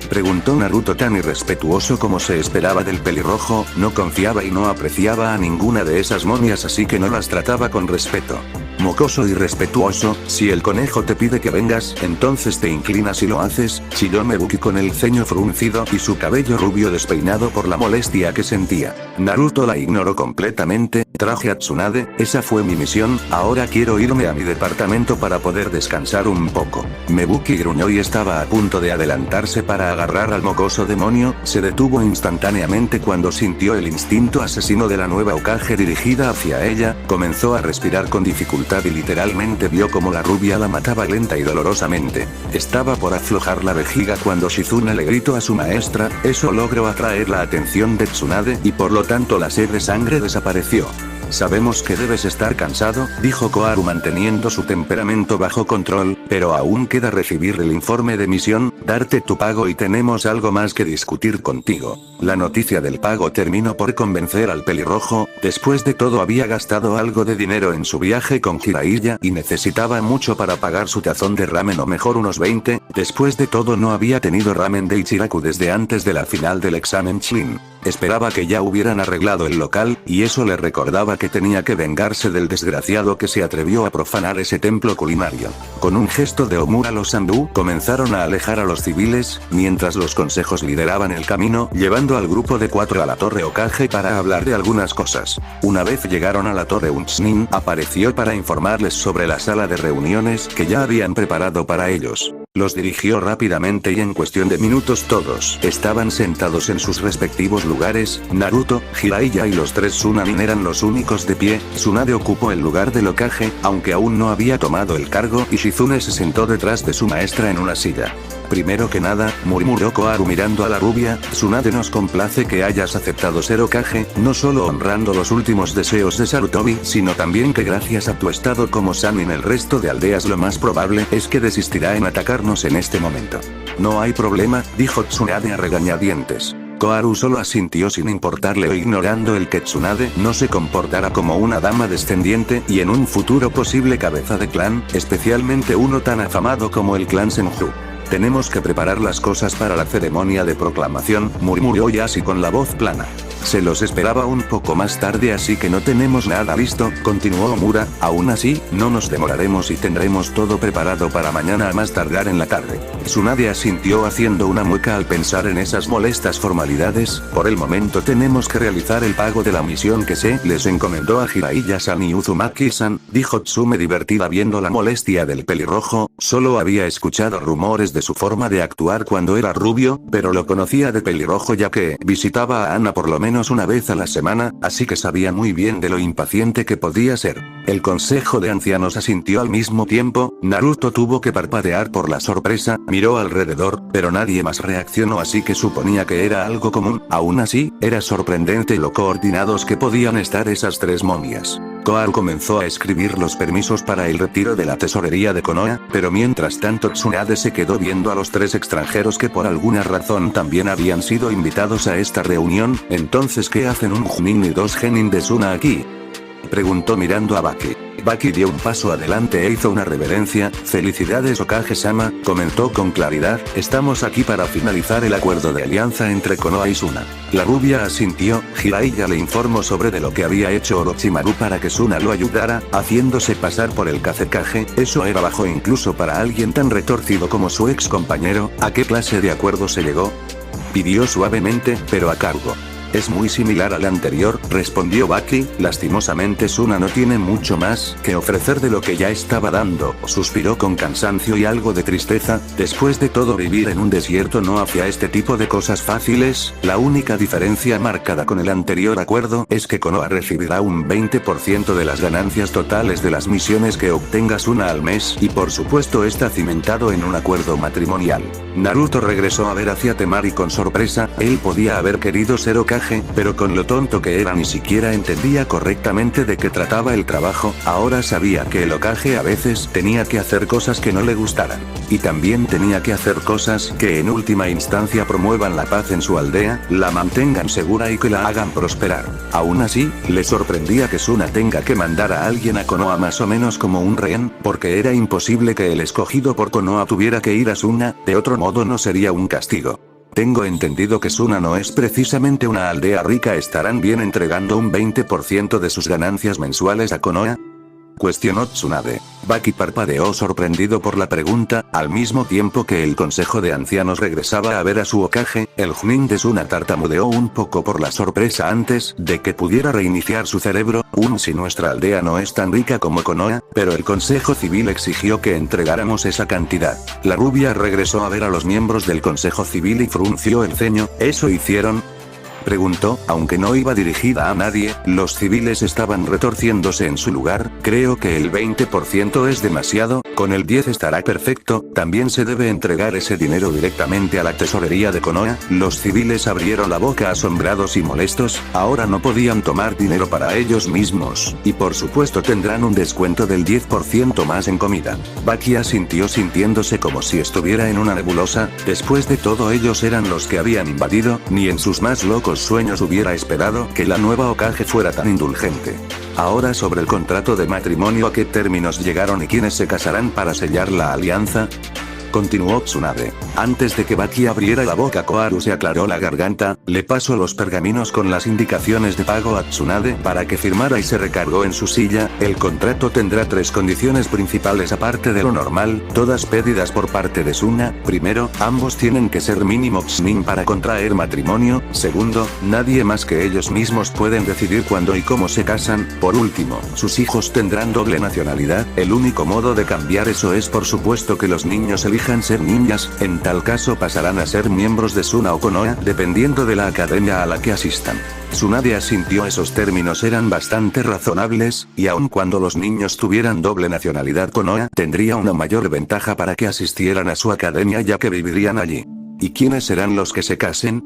preguntó Naruto tan irrespetuoso como se esperaba del pelirrojo. No confiaba y no apreciaba a ninguna de esas momias, así que no las trataba con respeto. Mocoso irrespetuoso, si el conejo te pide que vengas, entonces te inclinas y lo haces, chilló Mebuki con el ceño fruncido y su cabello rubio despeinado por la molestia que sentía. Naruto la ignoró completamente. Traje a Tsunade, esa fue mi misión, ahora quiero irme a mi departamento para poder descansar un poco. Mebuki gruñó y estaba a punto de adelantarse para agarrar al mocoso demonio, se detuvo instantáneamente cuando sintió el instinto asesino de la nueva Hokage dirigida hacia ella, comenzó a respirar con dificultad y literalmente vio como la rubia la mataba lenta y dolorosamente. Estaba por aflojar la vejiga cuando Shizune le gritó a su maestra, eso logró atraer la atención de Tsunade y por lo tanto la sed de sangre desapareció. Sabemos que debes estar cansado, dijo Koaru manteniendo su temperamento bajo control, pero aún queda recibir el informe de misión, darte tu pago y tenemos algo más que discutir contigo. La noticia del pago terminó por convencer al pelirrojo, después de todo había gastado algo de dinero en su viaje con Jiraiya y necesitaba mucho para pagar su tazón de ramen o mejor unos 20, después de todo no había tenido ramen de Ichiraku desde antes de la final del examen Chunin. Esperaba que ya hubieran arreglado el local, y eso le recordaba que tenía que vengarse del desgraciado que se atrevió a profanar ese templo culinario. Con un gesto de Omura los Sanbu comenzaron a alejar a los civiles, mientras los consejos lideraban el camino, llevando al grupo de 4 a la torre Hokage para hablar de algunas cosas. Una vez llegaron a la torre, un Chunin apareció para informarles sobre la sala de reuniones que ya habían preparado para ellos. Los dirigió rápidamente y en cuestión de minutos todos estaban sentados en sus respectivos lugares. Naruto, Jiraiya y los 3 Tsunanin eran los únicos de pie. Tsunade ocupó el lugar del Hokage, aunque aún no había tomado el cargo, y Shizune se sentó detrás de su maestra en una silla. Primero que nada, murmuró Koaru mirando a la rubia, Tsunade nos complace que hayas aceptado ser Hokage, no solo honrando los últimos deseos de Sarutobi, sino también que gracias a tu estado como Sannin el resto de aldeas lo más probable es que desistirá en atacarnos en este momento. No hay problema, dijo Tsunade a regañadientes. Koaru solo asintió sin importarle o ignorando el que Tsunade no se comportara como una dama descendiente y en un futuro posible cabeza de clan, especialmente uno tan afamado como el clan Senju. Tenemos que preparar las cosas para la ceremonia de proclamación, murmuró Yashi con la voz plana. Se los esperaba un poco más tarde así que no tenemos nada listo, continuó Omura, aún así, no nos demoraremos y tendremos todo preparado para mañana a más tardar en la tarde. Tsunade asintió haciendo una mueca al pensar en esas molestas formalidades, por el momento tenemos que realizar el pago de la misión que se les encomendó a Jiraiya-san y Uzumaki-san, dijo Tsume divertida viendo la molestia del pelirrojo, solo había escuchado rumores de su forma de actuar cuando era rubio, pero lo conocía de pelirrojo ya que visitaba a Ana por lo menos una vez a la semana, así que sabía muy bien de lo impaciente que podía ser. El consejo de ancianos asintió al mismo tiempo. Naruto tuvo que parpadear por la sorpresa, miró alrededor, pero nadie más reaccionó así que suponía que era algo común, aún así, era sorprendente lo coordinados que podían estar esas 3 momias. Koaru comenzó a escribir los permisos para el retiro de la tesorería de Konoha, pero mientras tanto Tsunade se quedó viendo a los 3 extranjeros que por alguna razón también habían sido invitados a esta reunión. Entonces ¿qué hacen un Chunin y 2 Genin de Suna aquí?, preguntó mirando a Baki. Baki dio un paso adelante e hizo una reverencia. Felicidades Hokage-sama, comentó con claridad, estamos aquí para finalizar el acuerdo de alianza entre Konoha y Suna. La rubia asintió. Jiraiya le informó sobre de lo que había hecho Orochimaru para que Suna lo ayudara, haciéndose pasar por el Kazekage, eso era bajo incluso para alguien tan retorcido como su ex compañero. ¿A qué clase de acuerdo se llegó?, pidió suavemente, pero a cargo. Es muy similar al anterior, respondió Baki, lastimosamente Suna no tiene mucho más que ofrecer de lo que ya estaba dando, suspiró con cansancio y algo de tristeza, después de todo vivir en un desierto no hacía este tipo de cosas fáciles, la única diferencia marcada con el anterior acuerdo es que Konoha recibirá un 20% de las ganancias totales de las misiones que obtenga Suna al mes y por supuesto está cimentado en un acuerdo matrimonial. Naruto regresó a ver hacia Temari con sorpresa, él podía haber querido ser Hokage Hokage, pero con lo tonto que era ni siquiera entendía correctamente de qué trataba el trabajo. Ahora sabía que el Hokage a veces tenía que hacer cosas que no le gustaran. Y también tenía que hacer cosas que en última instancia promuevan la paz en su aldea, la mantengan segura y que la hagan prosperar. Aún así, le sorprendía que Suna tenga que mandar a alguien a Konoha más o menos como un rehén, porque era imposible que el escogido por Konoha tuviera que ir a Suna, de otro modo no sería un castigo. Tengo entendido que Suna no es precisamente una aldea rica. ¿Estarán bien entregando un 20% de sus ganancias mensuales a Konoha?, cuestionó Tsunade. Baki parpadeó sorprendido por la pregunta, al mismo tiempo que el consejo de ancianos regresaba a ver a su Hokage. El Chunin de Suna tartamudeó un poco por la sorpresa antes de que pudiera reiniciar su cerebro. Si nuestra aldea no es tan rica como Konoha, pero el consejo civil exigió que entregáramos esa cantidad. La rubia regresó a ver a los miembros del consejo civil y frunció el ceño. ¿Eso hicieron?, preguntó, aunque no iba dirigida a nadie. Los civiles estaban retorciéndose en su lugar. Creo que el 20% es demasiado, con el 10 estará perfecto. También se debe entregar ese dinero directamente a la tesorería de Konoha. Los civiles abrieron la boca asombrados y molestos. Ahora no podían tomar dinero para ellos mismos, y por supuesto tendrán un descuento del 10% más en comida. Baki asintió sintiéndose como si estuviera en una nebulosa. Después de todo, ellos eran los que habían invadido. Ni en sus más locos sueños hubiera esperado que la nueva Hokage fuera tan indulgente. Ahora sobre el contrato de matrimonio, ¿a qué términos llegaron y quiénes se casarán para sellar la alianza?, continuó Tsunade. Antes de que Baki abriera la boca, Koharu se aclaró la garganta, le pasó los pergaminos con las indicaciones de pago a Tsunade para que firmara y se recargó en su silla. El contrato tendrá 3 condiciones principales aparte de lo normal, todas pedidas por parte de Suna. Primero, ambos tienen que ser mínimo Chunin para contraer matrimonio. Segundo, nadie más que ellos mismos pueden decidir cuándo y cómo se casan. Por último, sus hijos tendrán doble nacionalidad. El único modo de cambiar eso es por supuesto que los niños elijan ser ninjas. En tal caso pasarán a ser miembros de Suna o Konoha, dependiendo de la academia a la que asistan. Tsunade asintió. Esos términos eran bastante razonables, y aun cuando los niños tuvieran doble nacionalidad, Konoha tendría una mayor ventaja para que asistieran a su academia ya que vivirían allí. ¿Y quiénes serán los que se casen?,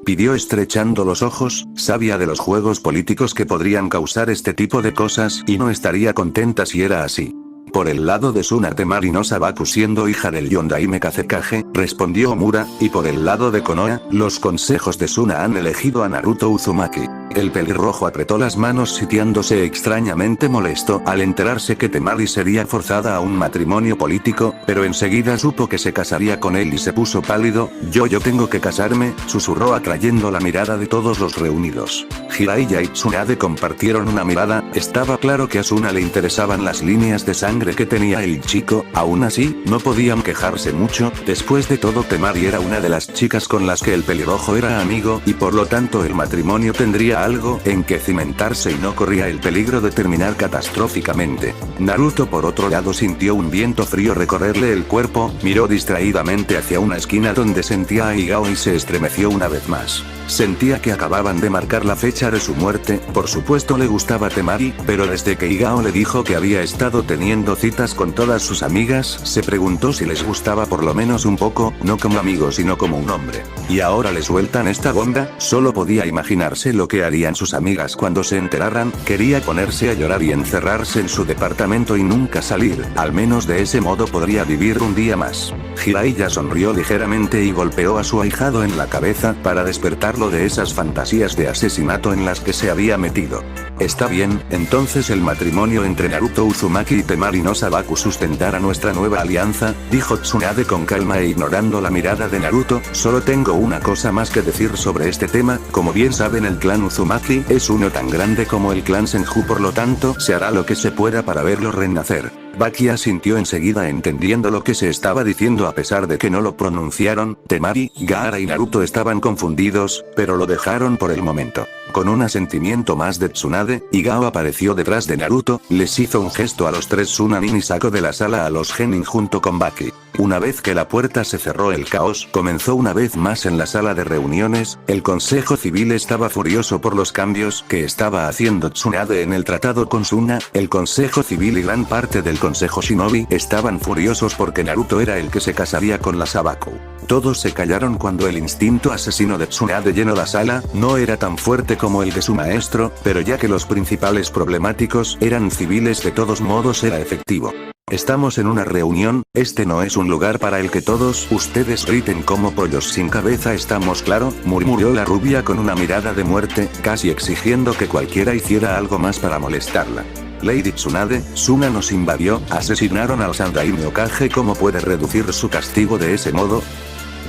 pidió estrechando los ojos. Sabía de los juegos políticos que podrían causar este tipo de cosas, y no estaría contenta si era así. Por el lado de Suna, Temari no Sabaku siendo hija del Yondaime Kazekage, respondió Omura, y por el lado de Konoha, los consejos de Suna han elegido a Naruto Uzumaki. El pelirrojo apretó las manos sitiándose extrañamente molesto al enterarse que Temari sería forzada a un matrimonio político, pero enseguida supo que se casaría con él y se puso pálido. Yo tengo que casarme, susurró atrayendo la mirada de todos los reunidos. Jiraiya y Tsunade compartieron una mirada. Estaba claro que a Suna le interesaban las líneas de sangre que tenía el chico. Aún así, no podían quejarse mucho. Después de todo, Temari era una de las chicas con las que el pelirrojo era amigo, y por lo tanto el matrimonio tendría algo en que cimentarse y no corría el peligro de terminar catastróficamente. Naruto por otro lado sintió un viento frío recorrerle el cuerpo, miró distraídamente hacia una esquina donde sentía a Igao y se estremeció una vez más. Sentía que acababan de marcar la fecha de su muerte. Por supuesto le gustaba Temari, pero desde que Igao le dijo que había estado teniendo citas con todas sus amigas, se preguntó si les gustaba por lo menos un poco, no como amigo sino como un hombre. Y ahora le sueltan esta bomba. Solo podía imaginarse lo que harían sus amigas cuando se enteraran. Quería ponerse a llorar y encerrarse en su departamento y nunca salir. Al menos de ese modo podría vivir un día más. Jiraiya sonrió ligeramente y golpeó a su ahijado en la cabeza para despertarlo de esas fantasías de asesinato en las que se había metido. Está bien, entonces el matrimonio entre Naruto Uzumaki y Temari no Sabaku sustentará nuestra nueva alianza, dijo Tsunade con calma e ignorando la mirada de Naruto. Solo tengo una cosa más que decir sobre este tema. Como bien saben, el clan Uzumaki es uno tan grande como el clan Senju, por lo tanto, se hará lo que se pueda para verlo renacer. Baki asintió enseguida entendiendo lo que se estaba diciendo a pesar de que no lo pronunciaron. Temari, Gaara y Naruto estaban confundidos, pero lo dejaron por el momento. Con un asentimiento más de Tsunade, Igao apareció detrás de Naruto, les hizo un gesto a los 3 Sunanin y sacó de la sala a los Genin junto con Baki. Una vez que la puerta se cerró, el caos comenzó una vez más en la sala de reuniones. El Consejo Civil estaba furioso por los cambios que estaba haciendo Tsunade en el tratado con Suna. El Consejo Civil y gran parte del Consejo Shinobi estaban furiosos porque Naruto era el que se casaría con la Sabaku. Todos se callaron cuando el instinto asesino de Tsunade llenó la sala. No era tan fuerte como el de su maestro, pero ya que los principales problemáticos eran civiles, de todos modos era efectivo. Estamos en una reunión, este no es un lugar para el que todos ustedes griten como pollos sin cabeza, ¿estamos claro?, murmuró la rubia con una mirada de muerte, casi exigiendo que cualquiera hiciera algo más para molestarla. Lady Tsunade, Suna nos invadió, asesinaron al Sandaime Hokage, ¿cómo puede reducir su castigo de ese modo?,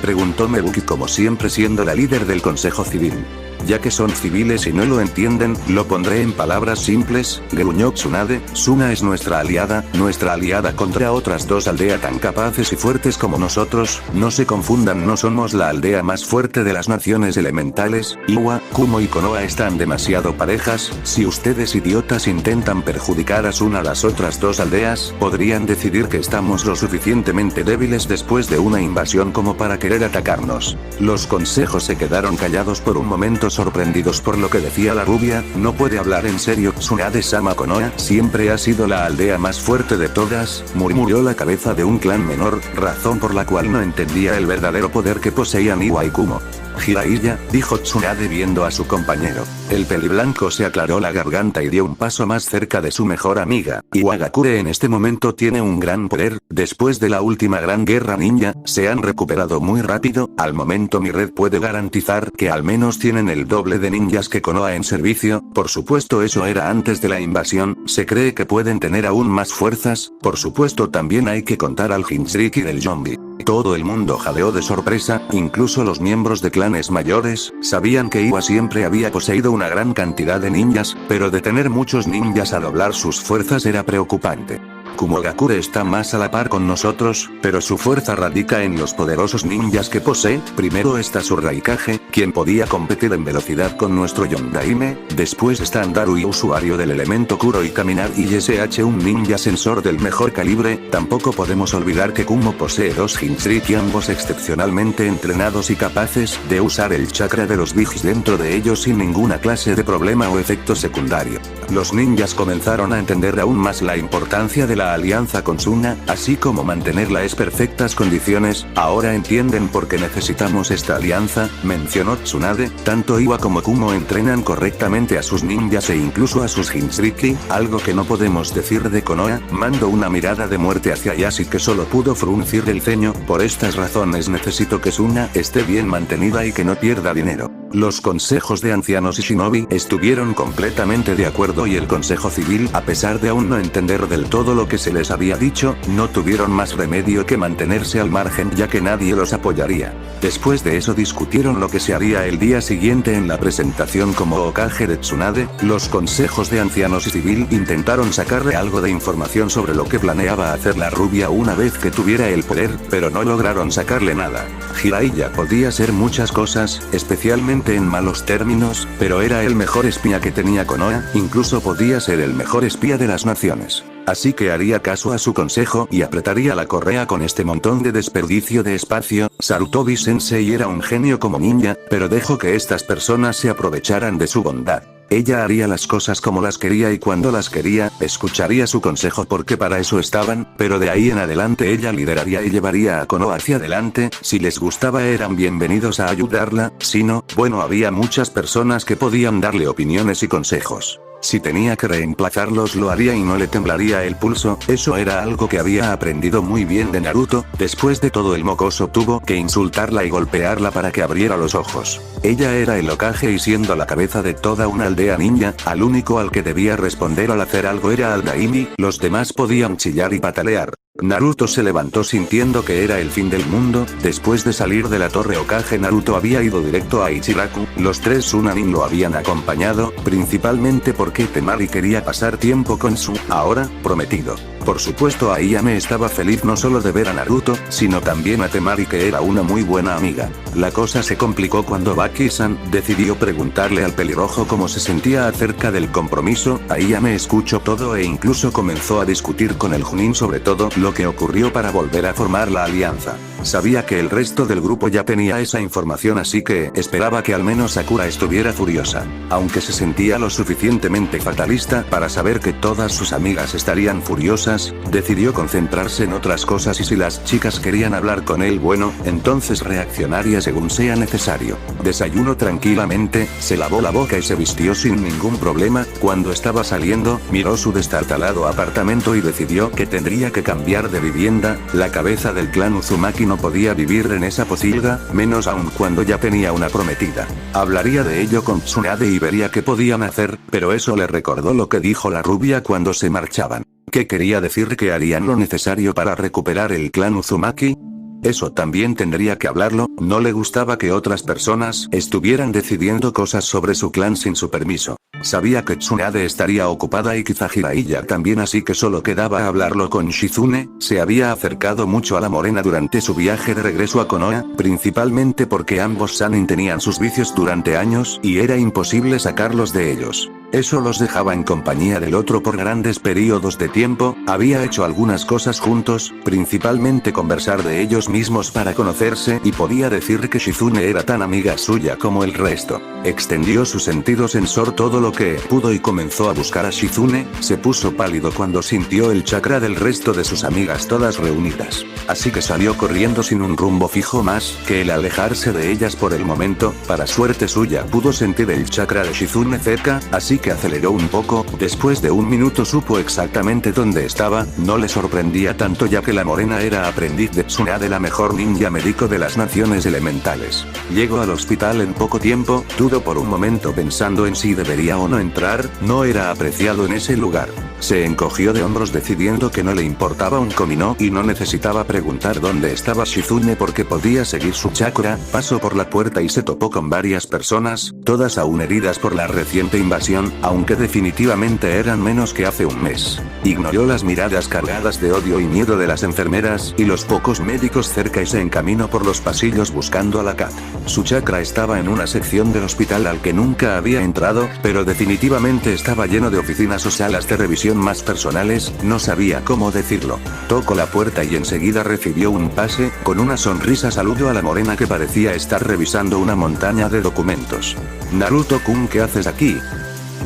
preguntó Mebuki, como siempre siendo la líder del Consejo Civil. Ya que son civiles y no lo entienden, lo pondré en palabras simples, gruñó Tsunade. Suna es nuestra aliada contra otras dos aldeas tan capaces y fuertes como nosotros. No se confundan, no somos la aldea más fuerte de las naciones elementales. Iwa, Kumo y Konoha están demasiado parejas. Si ustedes idiotas intentan perjudicar a Suna, las otras dos aldeas podrían decidir que estamos lo suficientemente débiles después de una invasión como para querer atacarnos. Los consejos se quedaron callados por un momento, sorprendidos por lo que decía la rubia. No puede hablar en serio. Tsunade-sama, Konoha siempre ha sido la aldea más fuerte de todas, murmuró la cabeza de un clan menor, razón por la cual no entendía el verdadero poder que poseían Iwa y Kumo. Jiraiya, dijo Tsunade viendo a su compañero. El peliblanco se aclaró la garganta y dio un paso más cerca de su mejor amiga. Iwagakure en este momento tiene un gran poder. Después de la última gran guerra ninja, se han recuperado muy rápido. Al momento mi red puede garantizar que al menos tienen el doble de ninjas que Konoha en servicio. Por supuesto, eso era antes de la invasión. Se cree que pueden tener aún más fuerzas. Por supuesto, también hay que contar al Jinchuriki del Yombi. Todo el mundo jadeó de sorpresa, incluso los miembros de clanes mayores. Sabían que Iwa siempre había poseído una gran cantidad de ninjas, pero de tener muchos ninjas a doblar sus fuerzas era preocupante. Kumogakure está más a la par con nosotros, pero su fuerza radica en los poderosos ninjas que posee. Primero está su Raikage, quien podía competir en velocidad con nuestro Yondaime. Después está Andarui, usuario del elemento Kuro y caminar, y SH, un ninja sensor del mejor calibre. Tampoco podemos olvidar que Kumo posee dos Jinchuriki, ambos excepcionalmente entrenados y capaces de usar el chakra de los Bijis dentro de ellos sin ninguna clase de problema o efecto secundario. Los ninjas comenzaron a entender aún más la importancia de la alianza con Suna, así como mantenerla en perfectas condiciones. Ahora entienden por qué necesitamos esta alianza, mencionó Tsunade. Tanto Iwa como Kumo entrenan correctamente a sus ninjas e incluso a sus Jinchuriki, algo que no podemos decir de Konoha. Mandó una mirada de muerte hacia Yashi, que solo pudo fruncir el ceño. Por estas razones necesito que Suna esté bien mantenida y que no pierda dinero. Los consejos de ancianos y shinobi estuvieron completamente de acuerdo, y el Consejo Civil, a pesar de aún no entender del todo lo que se les había dicho, no tuvieron más remedio que mantenerse al margen, ya que nadie los apoyaría. Después de eso discutieron lo que se haría el día siguiente en la presentación como Hokage de Tsunade. Los consejos de ancianos y civil intentaron sacarle algo de información sobre lo que planeaba hacer la rubia una vez que tuviera el poder, pero no lograron sacarle nada. Jiraiya podía ser muchas cosas, especialmente en malos términos, pero era el mejor espía que tenía Konoha, incluso podía ser el mejor espía de las naciones. Así que haría caso a su consejo y apretaría la correa con este montón de desperdicio de espacio. Sarutobi Sensei era un genio como ninja, pero dejó que estas personas se aprovecharan de su bondad. Ella haría las cosas como las quería y cuando las quería, escucharía su consejo porque para eso estaban, pero de ahí en adelante ella lideraría y llevaría a Konoha hacia adelante. Si les gustaba eran bienvenidos a ayudarla, si no, bueno, había muchas personas que podían darle opiniones y consejos. Si tenía que reemplazarlos lo haría y no le temblaría el pulso. Eso era algo que había aprendido muy bien de Naruto. Después de todo, el mocoso tuvo que insultarla y golpearla para que abriera los ojos. Ella era el Hokage y siendo la cabeza de toda una aldea ninja, al único al que debía responder al hacer algo era al Daimi. Los demás podían chillar y patalear. Naruto se levantó sintiendo que era el fin del mundo. Después de salir de la torre Hokage, Naruto había ido directo a Ichiraku. Los tres Sunanin lo habían acompañado, principalmente porque Temari quería pasar tiempo con su, ahora, prometido. Por supuesto Ayame estaba feliz no solo de ver a Naruto, sino también a Temari, que era una muy buena amiga. La cosa se complicó cuando Baki-san decidió preguntarle al pelirrojo cómo se sentía acerca del compromiso. Ayame escuchó todo e incluso comenzó a discutir con el Chunin sobre todo lo que ocurrió para volver a formar la alianza. Sabía que el resto del grupo ya tenía esa información, así que esperaba que al menos Sakura estuviera furiosa. Aunque se sentía lo suficientemente fatalista para saber que todas sus amigas estarían furiosas, decidió concentrarse en otras cosas, y si las chicas querían hablar con él, bueno, entonces reaccionaría según sea necesario. Desayunó tranquilamente, se lavó la boca y se vistió sin ningún problema. Cuando estaba saliendo, miró su destartalado apartamento y decidió que tendría que cambiar de vivienda. La cabeza del clan Uzumaki no podía vivir en esa pocilga, menos aún cuando ya tenía una prometida. Hablaría de ello con Tsunade y vería qué podían hacer, pero eso le recordó lo que dijo la rubia cuando se marchaban. ¿Qué quería decir? ¿Que harían lo necesario para recuperar el clan Uzumaki? Eso también tendría que hablarlo. No le gustaba que otras personas estuvieran decidiendo cosas sobre su clan sin su permiso. Sabía que Tsunade estaría ocupada y quizá Jiraiya también, así que solo quedaba hablarlo con Shizune. Se había acercado mucho a la morena durante su viaje de regreso a Konoha, principalmente porque ambos Sannin tenían sus vicios durante años y era imposible sacarlos de ellos. Eso los dejaba en compañía del otro por grandes periodos de tiempo. Había hecho algunas cosas juntos, principalmente conversar de ellos mismos para conocerse, y podía decir que Shizune era tan amiga suya como el resto. Extendió su sentido sensor todo lo que pudo y comenzó a buscar a Shizune. Se puso pálido cuando sintió el chakra del resto de sus amigas todas reunidas. Así que salió corriendo sin un rumbo fijo más que el alejarse de ellas por el momento. Para suerte suya pudo sentir el chakra de Shizune cerca, así que aceleró un poco. Después de un minuto supo exactamente dónde estaba. No le sorprendía tanto, ya que la morena era aprendiz de Tsunade, la mejor ninja médico de las naciones elementales. Llegó al hospital en poco tiempo. Dudó por un momento pensando en si debería o no entrar. No era apreciado en ese lugar. Se encogió de hombros decidiendo que no le importaba un comino y no necesitaba preguntar dónde estaba Shizune porque podía seguir su chakra. Pasó por la puerta y se topó con varias personas, todas aún heridas por la reciente invasión, aunque definitivamente eran menos que hace un mes. Ignoró las miradas cargadas de odio y miedo de las enfermeras y los pocos médicos cerca y se encaminó por los pasillos buscando a la Kat. Su chakra estaba en una sección del hospital al que nunca había entrado, pero definitivamente estaba lleno de oficinas o salas de revisión más personales. No sabía cómo decirlo. Tocó la puerta y enseguida recibió un pase. Con una sonrisa saludó a la morena, que parecía estar revisando una montaña de documentos. Naruto-kun, ¿qué haces aquí?,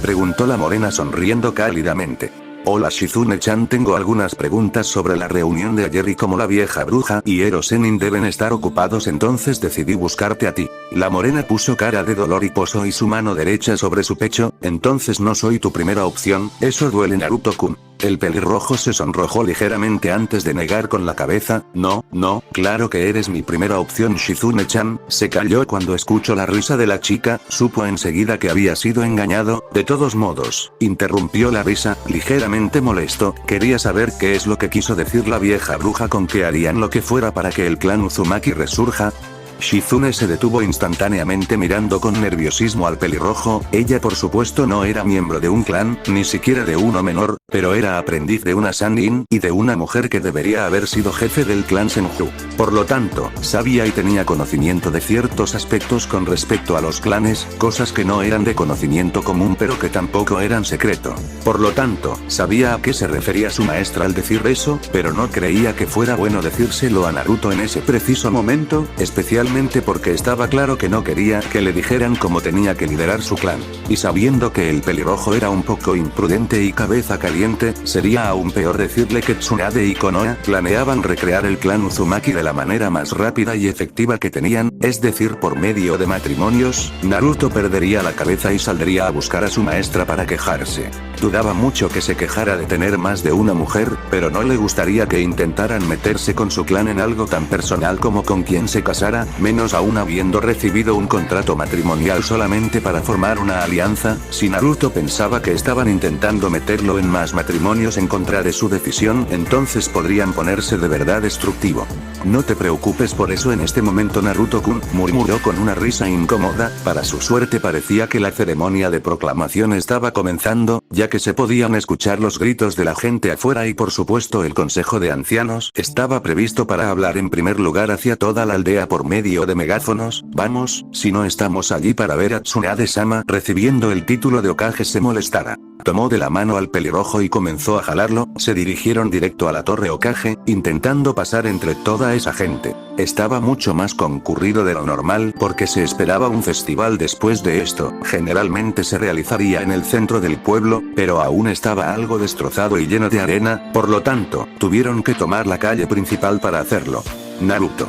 preguntó la morena sonriendo cálidamente. Hola Shizune-chan, tengo algunas preguntas sobre la reunión de ayer y como la vieja bruja y Ero Sennin deben estar ocupados, entonces decidí buscarte a ti. La morena puso cara de dolor y posó su mano derecha sobre su pecho. Entonces no soy tu primera opción, eso duele Naruto-kun. El pelirrojo se sonrojó ligeramente antes de negar con la cabeza. No, claro que eres mi primera opción Shizune-chan. Se calló cuando escuchó la risa de la chica, supo enseguida que había sido engañado. De todos modos, interrumpió la risa, ligeramente molesto. Quería saber qué es lo que quiso decir la vieja bruja con que harían lo que fuera para que el clan Uzumaki resurja. Shizune se detuvo instantáneamente mirando con nerviosismo al pelirrojo. Ella por supuesto no era miembro de un clan, ni siquiera de uno menor, pero era aprendiz de una Sannin y de una mujer que debería haber sido jefe del clan Senju. Por lo tanto, sabía y tenía conocimiento de ciertos aspectos con respecto a los clanes, cosas que no eran de conocimiento común pero que tampoco eran secreto. Por lo tanto, sabía a qué se refería su maestra al decir eso, pero no creía que fuera bueno decírselo a Naruto en ese preciso momento, especialmente porque estaba claro que no quería que le dijeran cómo tenía que liderar su clan. Y sabiendo que el pelirrojo era un poco imprudente y cabeza caliente, sería aún peor decirle que Tsunade y Konoha planeaban recrear el clan Uzumaki de la manera más rápida y efectiva que tenían, es decir, por medio de matrimonios. Naruto perdería la cabeza y saldría a buscar a su maestra para quejarse. Dudaba mucho que se quejara de tener más de una mujer, pero no le gustaría que intentaran meterse con su clan en algo tan personal como con quién se casara, menos aún habiendo recibido un contrato matrimonial solamente para formar una alianza. Si Naruto pensaba que estaban intentando meterlo en más matrimonios en contra de su decisión, entonces podrían ponerse de verdad destructivo. No te preocupes por eso en este momento Naruto, Naruto-kun, murmuró con una risa incómoda. Para su suerte parecía que la ceremonia de proclamación estaba comenzando, ya que se podían escuchar los gritos de la gente afuera y por supuesto el consejo de ancianos estaba previsto para hablar en primer lugar hacia toda la aldea por medio de megáfonos. Vamos, si no estamos allí para ver a Tsunade-sama recibiendo el título de Hokage se molestara. Tomó de la mano al pelirrojo y comenzó a jalarlo. Se dirigieron directo a la torre Hokage, intentando pasar entre toda esa gente. Estaba mucho más concurrido de lo normal porque se esperaba un festival después de esto. Generalmente se realizaría en el centro del pueblo, pero aún estaba algo destrozado y lleno de arena, por lo tanto, tuvieron que tomar la calle principal para hacerlo. Naruto.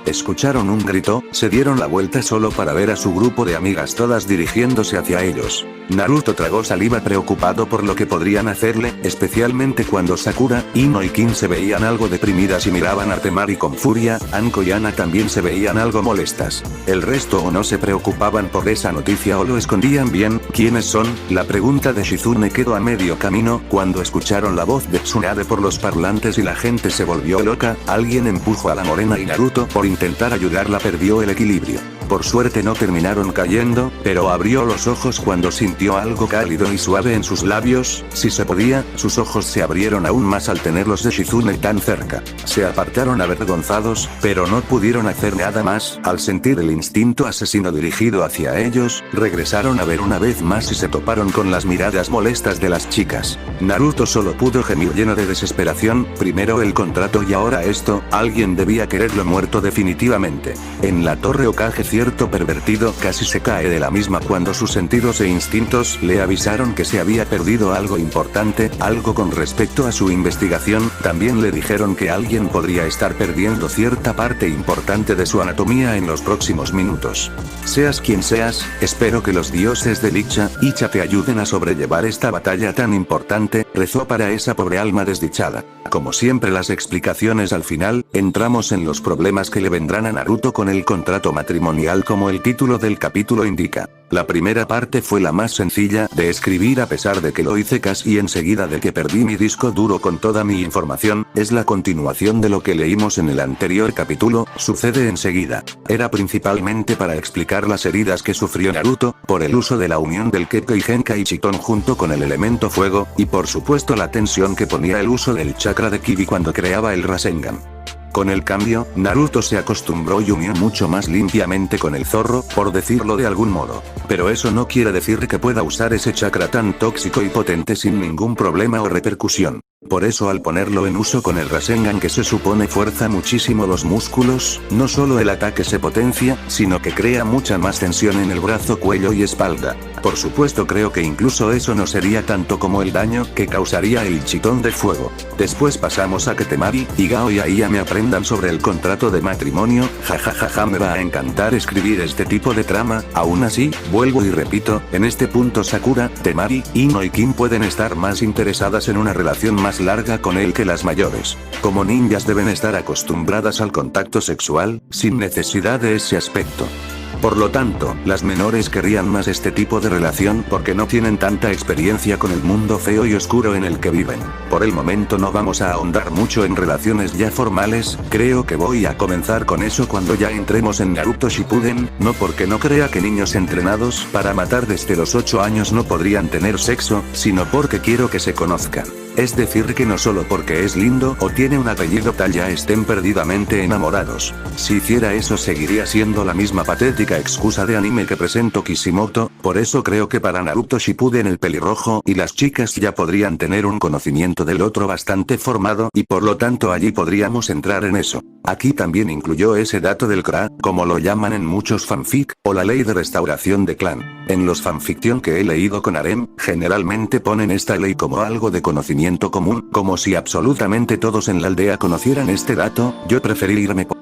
Escucharon un grito, se dieron la vuelta solo para ver a su grupo de amigas todas dirigiéndose hacia ellos. Naruto tragó saliva preocupado por lo que podrían hacerle, especialmente cuando Sakura, Ino y Kin se veían algo deprimidas y miraban a Temari con furia. Anko y Ana también se veían algo molestas. El resto o no se preocupaban por esa noticia o lo escondían bien. ¿Quiénes son? La pregunta de Shizune quedó a medio camino cuando escucharon la voz de Tsunade por los parlantes y la gente se volvió loca. Alguien empujó a la morena y Naruto por intentar ayudarla perdió el equilibrio. Por suerte no terminaron cayendo, pero abrió los ojos cuando sintió algo cálido y suave en sus labios. Si se podía, sus ojos se abrieron aún más al tenerlos de Shizune tan cerca. Se apartaron avergonzados, pero no pudieron hacer nada más. Al sentir el instinto asesino dirigido hacia ellos, regresaron a ver una vez más y se toparon con las miradas molestas de las chicas. Naruto solo pudo gemir lleno de desesperación. Primero el contrato y ahora esto. Alguien debía quererlo muerto definitivamente. En la torre Hokage cierto pervertido casi se cae de la misma cuando sus sentidos e instintos le avisaron que se había perdido algo importante, algo con respecto a su investigación. También le dijeron que alguien podría estar perdiendo cierta parte importante de su anatomía en los próximos minutos. Seas quien seas, espero que los dioses de Icha te ayuden a sobrellevar esta batalla tan importante, rezó para esa pobre alma desdichada. Como siempre las explicaciones al final, entramos en los problemas que le vendrán a Naruto con el contrato matrimonial como el título del capítulo indica. La primera parte fue la más sencilla de escribir a pesar de que lo hice casi enseguida de que perdí mi disco duro con toda mi información, es la continuación de lo que leímos en el anterior capítulo, sucede enseguida. Era principalmente para explicar las heridas que sufrió Naruto, por el uso de la unión del Kekkei Genkai Chiton junto con el elemento fuego, y por supuesto la tensión que ponía el uso del chakra de Kibi cuando creaba el Rasengan. Con el cambio, Naruto se acostumbró y unió mucho más limpiamente con el zorro, por decirlo de algún modo. Pero eso no quiere decir que pueda usar ese chakra tan tóxico y potente sin ningún problema o repercusión. Por eso al ponerlo en uso con el Rasengan que se supone fuerza muchísimo los músculos, no solo el ataque se potencia, sino que crea mucha más tensión en el brazo, cuello y espalda. Por supuesto creo que incluso eso no sería tanto como el daño que causaría el chitón de fuego. Después pasamos a que Temari, Higao y Aiya me aprendan sobre el contrato de matrimonio. Jajajaja, me va a encantar escribir este tipo de trama. Aún así, vuelvo y repito, en este punto Sakura, Temari, Ino y Kin pueden estar más interesadas en una relación más larga con él que las mayores. Como ninjas deben estar acostumbradas al contacto sexual, sin necesidad de ese aspecto. Por lo tanto, las menores querrían más este tipo de relación porque no tienen tanta experiencia con el mundo feo y oscuro en el que viven. Por el momento no vamos a ahondar mucho en relaciones ya formales, creo que voy a comenzar con eso cuando ya entremos en Naruto Shippuden, no porque no crea que niños entrenados para matar desde los 8 años no podrían tener sexo, sino porque quiero que se conozcan. Es decir que no solo porque es lindo o tiene un apellido tal ya estén perdidamente enamorados. Si hiciera eso seguiría siendo la misma patética excusa de anime que presentó Kishimoto, por eso creo que para Naruto Shippuden el pelirrojo y las chicas ya podrían tener un conocimiento del otro bastante formado y por lo tanto allí podríamos entrar en eso. Aquí también incluyó ese dato del CRA, como lo llaman en muchos fanfic, o la ley de restauración de clan. En los fanfiction que he leído con harem, generalmente ponen esta ley como algo de conocimiento común, como si absolutamente todos en la aldea conocieran este dato. Yo preferí irme por